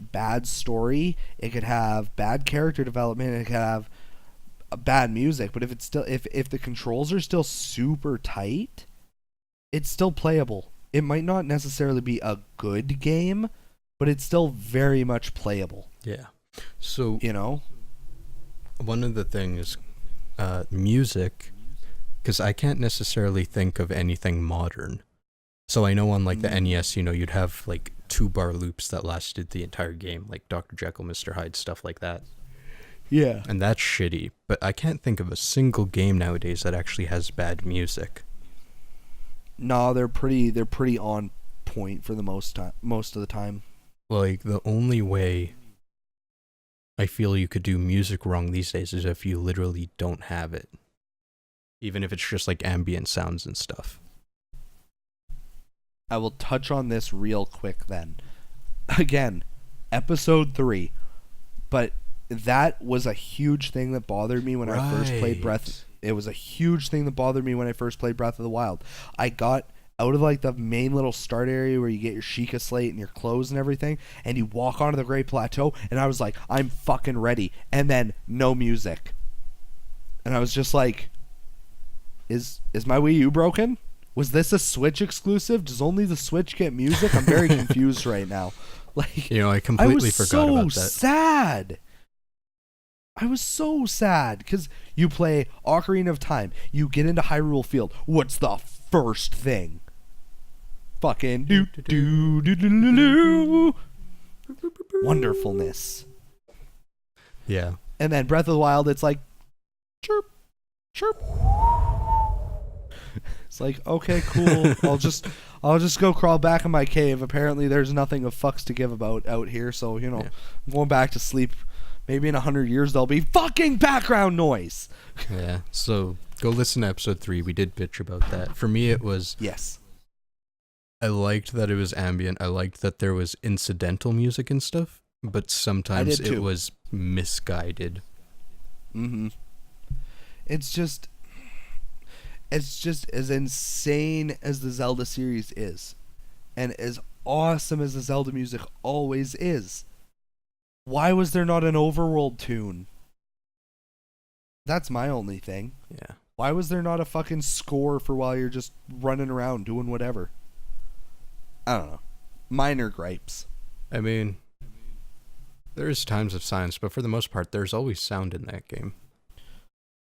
/ bad story. It could have bad character development. It could have bad music. But if it's still, if the controls are still super tight, it's still playable. It might not necessarily be a good game, but it's still very much playable.
Yeah. So,
you know,
one of the things, music, because I can't necessarily think of anything modern. So I know on like the NES, you know, you'd have like 2-bar loops that lasted the entire game, like Dr. Jekyll, Mr. Hyde, stuff like that.
Yeah.
And that's shitty, but I can't think of a single game nowadays that actually has bad music.
No, they're pretty on point for the most of the time.
Like, the only way I feel you could do music wrong these days is if you literally don't have it. Even if it's just like ambient sounds and stuff.
I will touch on this real quick then. Again, episode 3. But that was a huge thing that bothered me when I first played Breath. It was a huge thing that bothered me when I first played Breath of the Wild. I got out of like the main little start area where you get your Sheikah slate and your clothes and everything, and you walk onto the Great Plateau, and I was like, I'm fucking ready. And then no music. And I was just like, is my Wii U broken? Was this a Switch exclusive? Does only the Switch get music? I'm very confused right now. Like,
you know, I completely forgot about that.
I was so sad because you play Ocarina of Time, you get into Hyrule Field. What's the first thing? Fucking do do do do do do. Wonderfulness.
Yeah.
And then Breath of the Wild, it's like chirp, chirp. It's like, okay, cool. I'll just go crawl back in my cave. Apparently, there's nothing of fucks to give about out here. So, you know, I'm going back to sleep. Maybe in 100 years there'll be fucking background noise.
Yeah. So go listen to episode 3. We did bitch about that. For me, it was.
Yes.
I liked that it was ambient. I liked that there was incidental music and stuff, but sometimes it was misguided.
Mm-hmm. It's just as insane as the Zelda series is, and as awesome as the Zelda music always is, why was there not an overworld tune? That's my only thing.
Yeah.
Why was there not a fucking score for while you're just running around doing whatever? I don't know. Minor gripes.
I mean, there's times of silence, but for the most part, there's always sound in that game.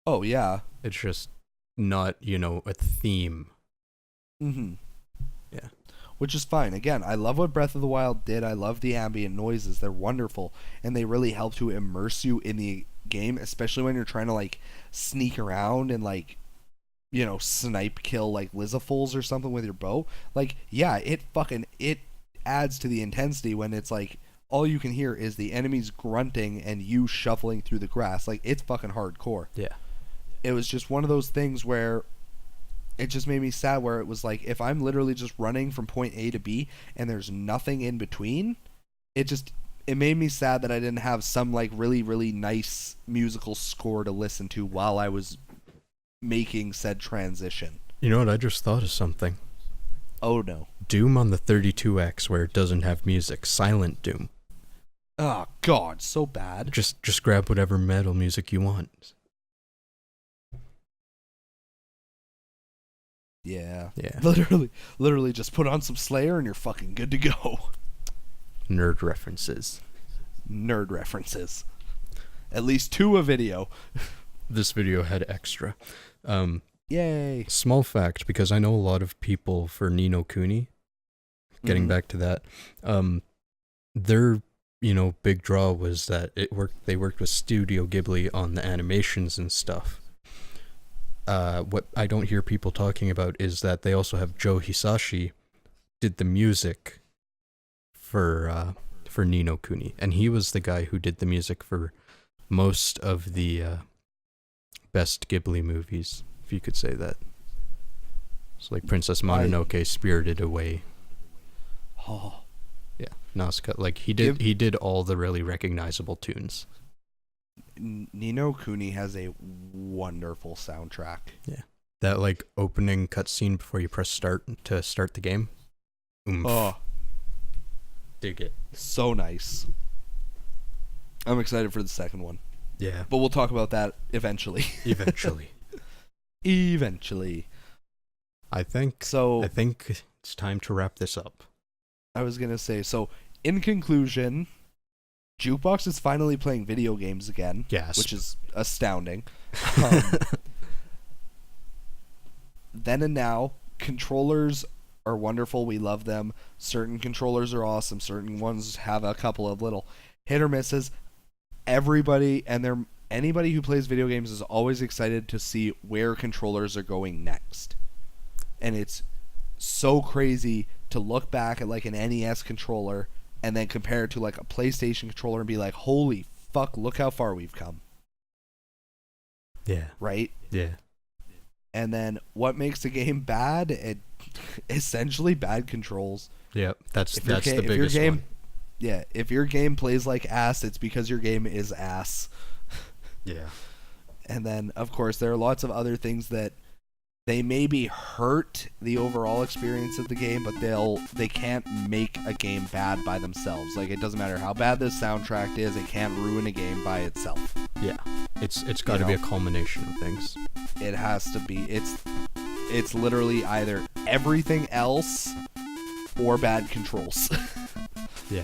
Oh, yeah.
It's just not, a theme.
Mm-hmm.
Yeah.
Which is fine. Again, I love what Breath of the Wild did. I love the ambient noises. They're wonderful. And they really help to immerse you in the game, especially when you're trying to, like, sneak around and, like, snipe kill, like, Lizzafuls or something with your bow. Like, yeah, it adds to the intensity when it's, like, all you can hear is the enemies grunting and you shuffling through the grass. Like, it's fucking hardcore.
Yeah.
It was just one of those things where it just made me sad, where it was like, if I'm literally just running from point A to B and there's nothing in between, it made me sad that I didn't have some, like, really, really nice musical score to listen to while I was making said transition.
You know what? I just thought of something.
Oh, no.
Doom on the 32X, where it doesn't have music. Silent Doom.
Oh, God, so bad.
Just grab whatever metal music you want.
Yeah.
Yeah.
Literally just put on some Slayer and you're fucking good to go.
Nerd references.
At least 2 a video.
This video had extra.
Yay.
Small fact, because I know a lot of people for Ni No Kuni, getting back to that, their, big draw was that they worked with Studio Ghibli on the animations and stuff. What I don't hear people talking about is that they also have Joe Hisashi did the music for Ni No Kuni, and he was the guy who did the music for most of the best Ghibli movies, if you could say that. It's like Princess Mononoke, Spirited Away.
Oh.
Yeah, Nausicaa. Like, he did all the really recognizable tunes.
Ni No Kuni has a wonderful soundtrack.
Yeah. That, like, opening cutscene before you press start to start the game. Oomph.
Oh.
Dig it.
So nice. I'm excited for the second one.
Yeah.
But we'll talk about that eventually.
Eventually. I think it's time to wrap this up.
I was going to say, so in conclusion, Jukebox is finally playing video games again.
Yes.
Which is astounding. Then and now, controllers are wonderful. We love them. Certain controllers are awesome. Certain ones have a couple of little hit or misses. Everybody and anybody who plays video games is always excited to see where controllers are going next. And it's so crazy to look back at, like, an NES controller and then compare it to, like, a PlayStation controller and be like, holy fuck, look how far we've come.
Yeah.
Right?
Yeah.
And then what makes a game bad? Essentially bad controls.
Yep. That's the biggest one.
Yeah, if your game plays like ass, it's because your game is ass.
Yeah.
And then, of course, there are lots of other things that they maybe hurt the overall experience of the game, but they can't make a game bad by themselves. Like, it doesn't matter how bad the soundtrack is, it can't ruin a game by itself.
Yeah. It's got to be a culmination of things.
It has to be. It's literally either everything else or bad controls.
Yeah.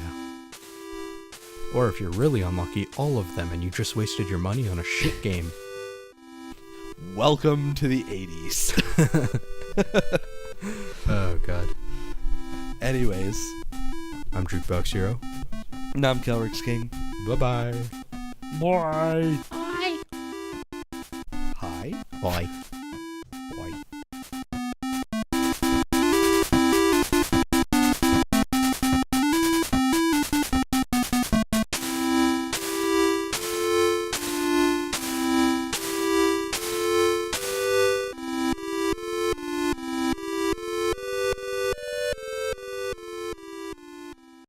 Or if you're really unlucky, all of them, and you just wasted your money on a shit game.
Welcome to the 80s.
Oh, God.
Anyways.
I'm Jukeboxhero.
And I'm KelryxsKing.
Bye-bye.
Bye.
Hi.
Hi.
Bye.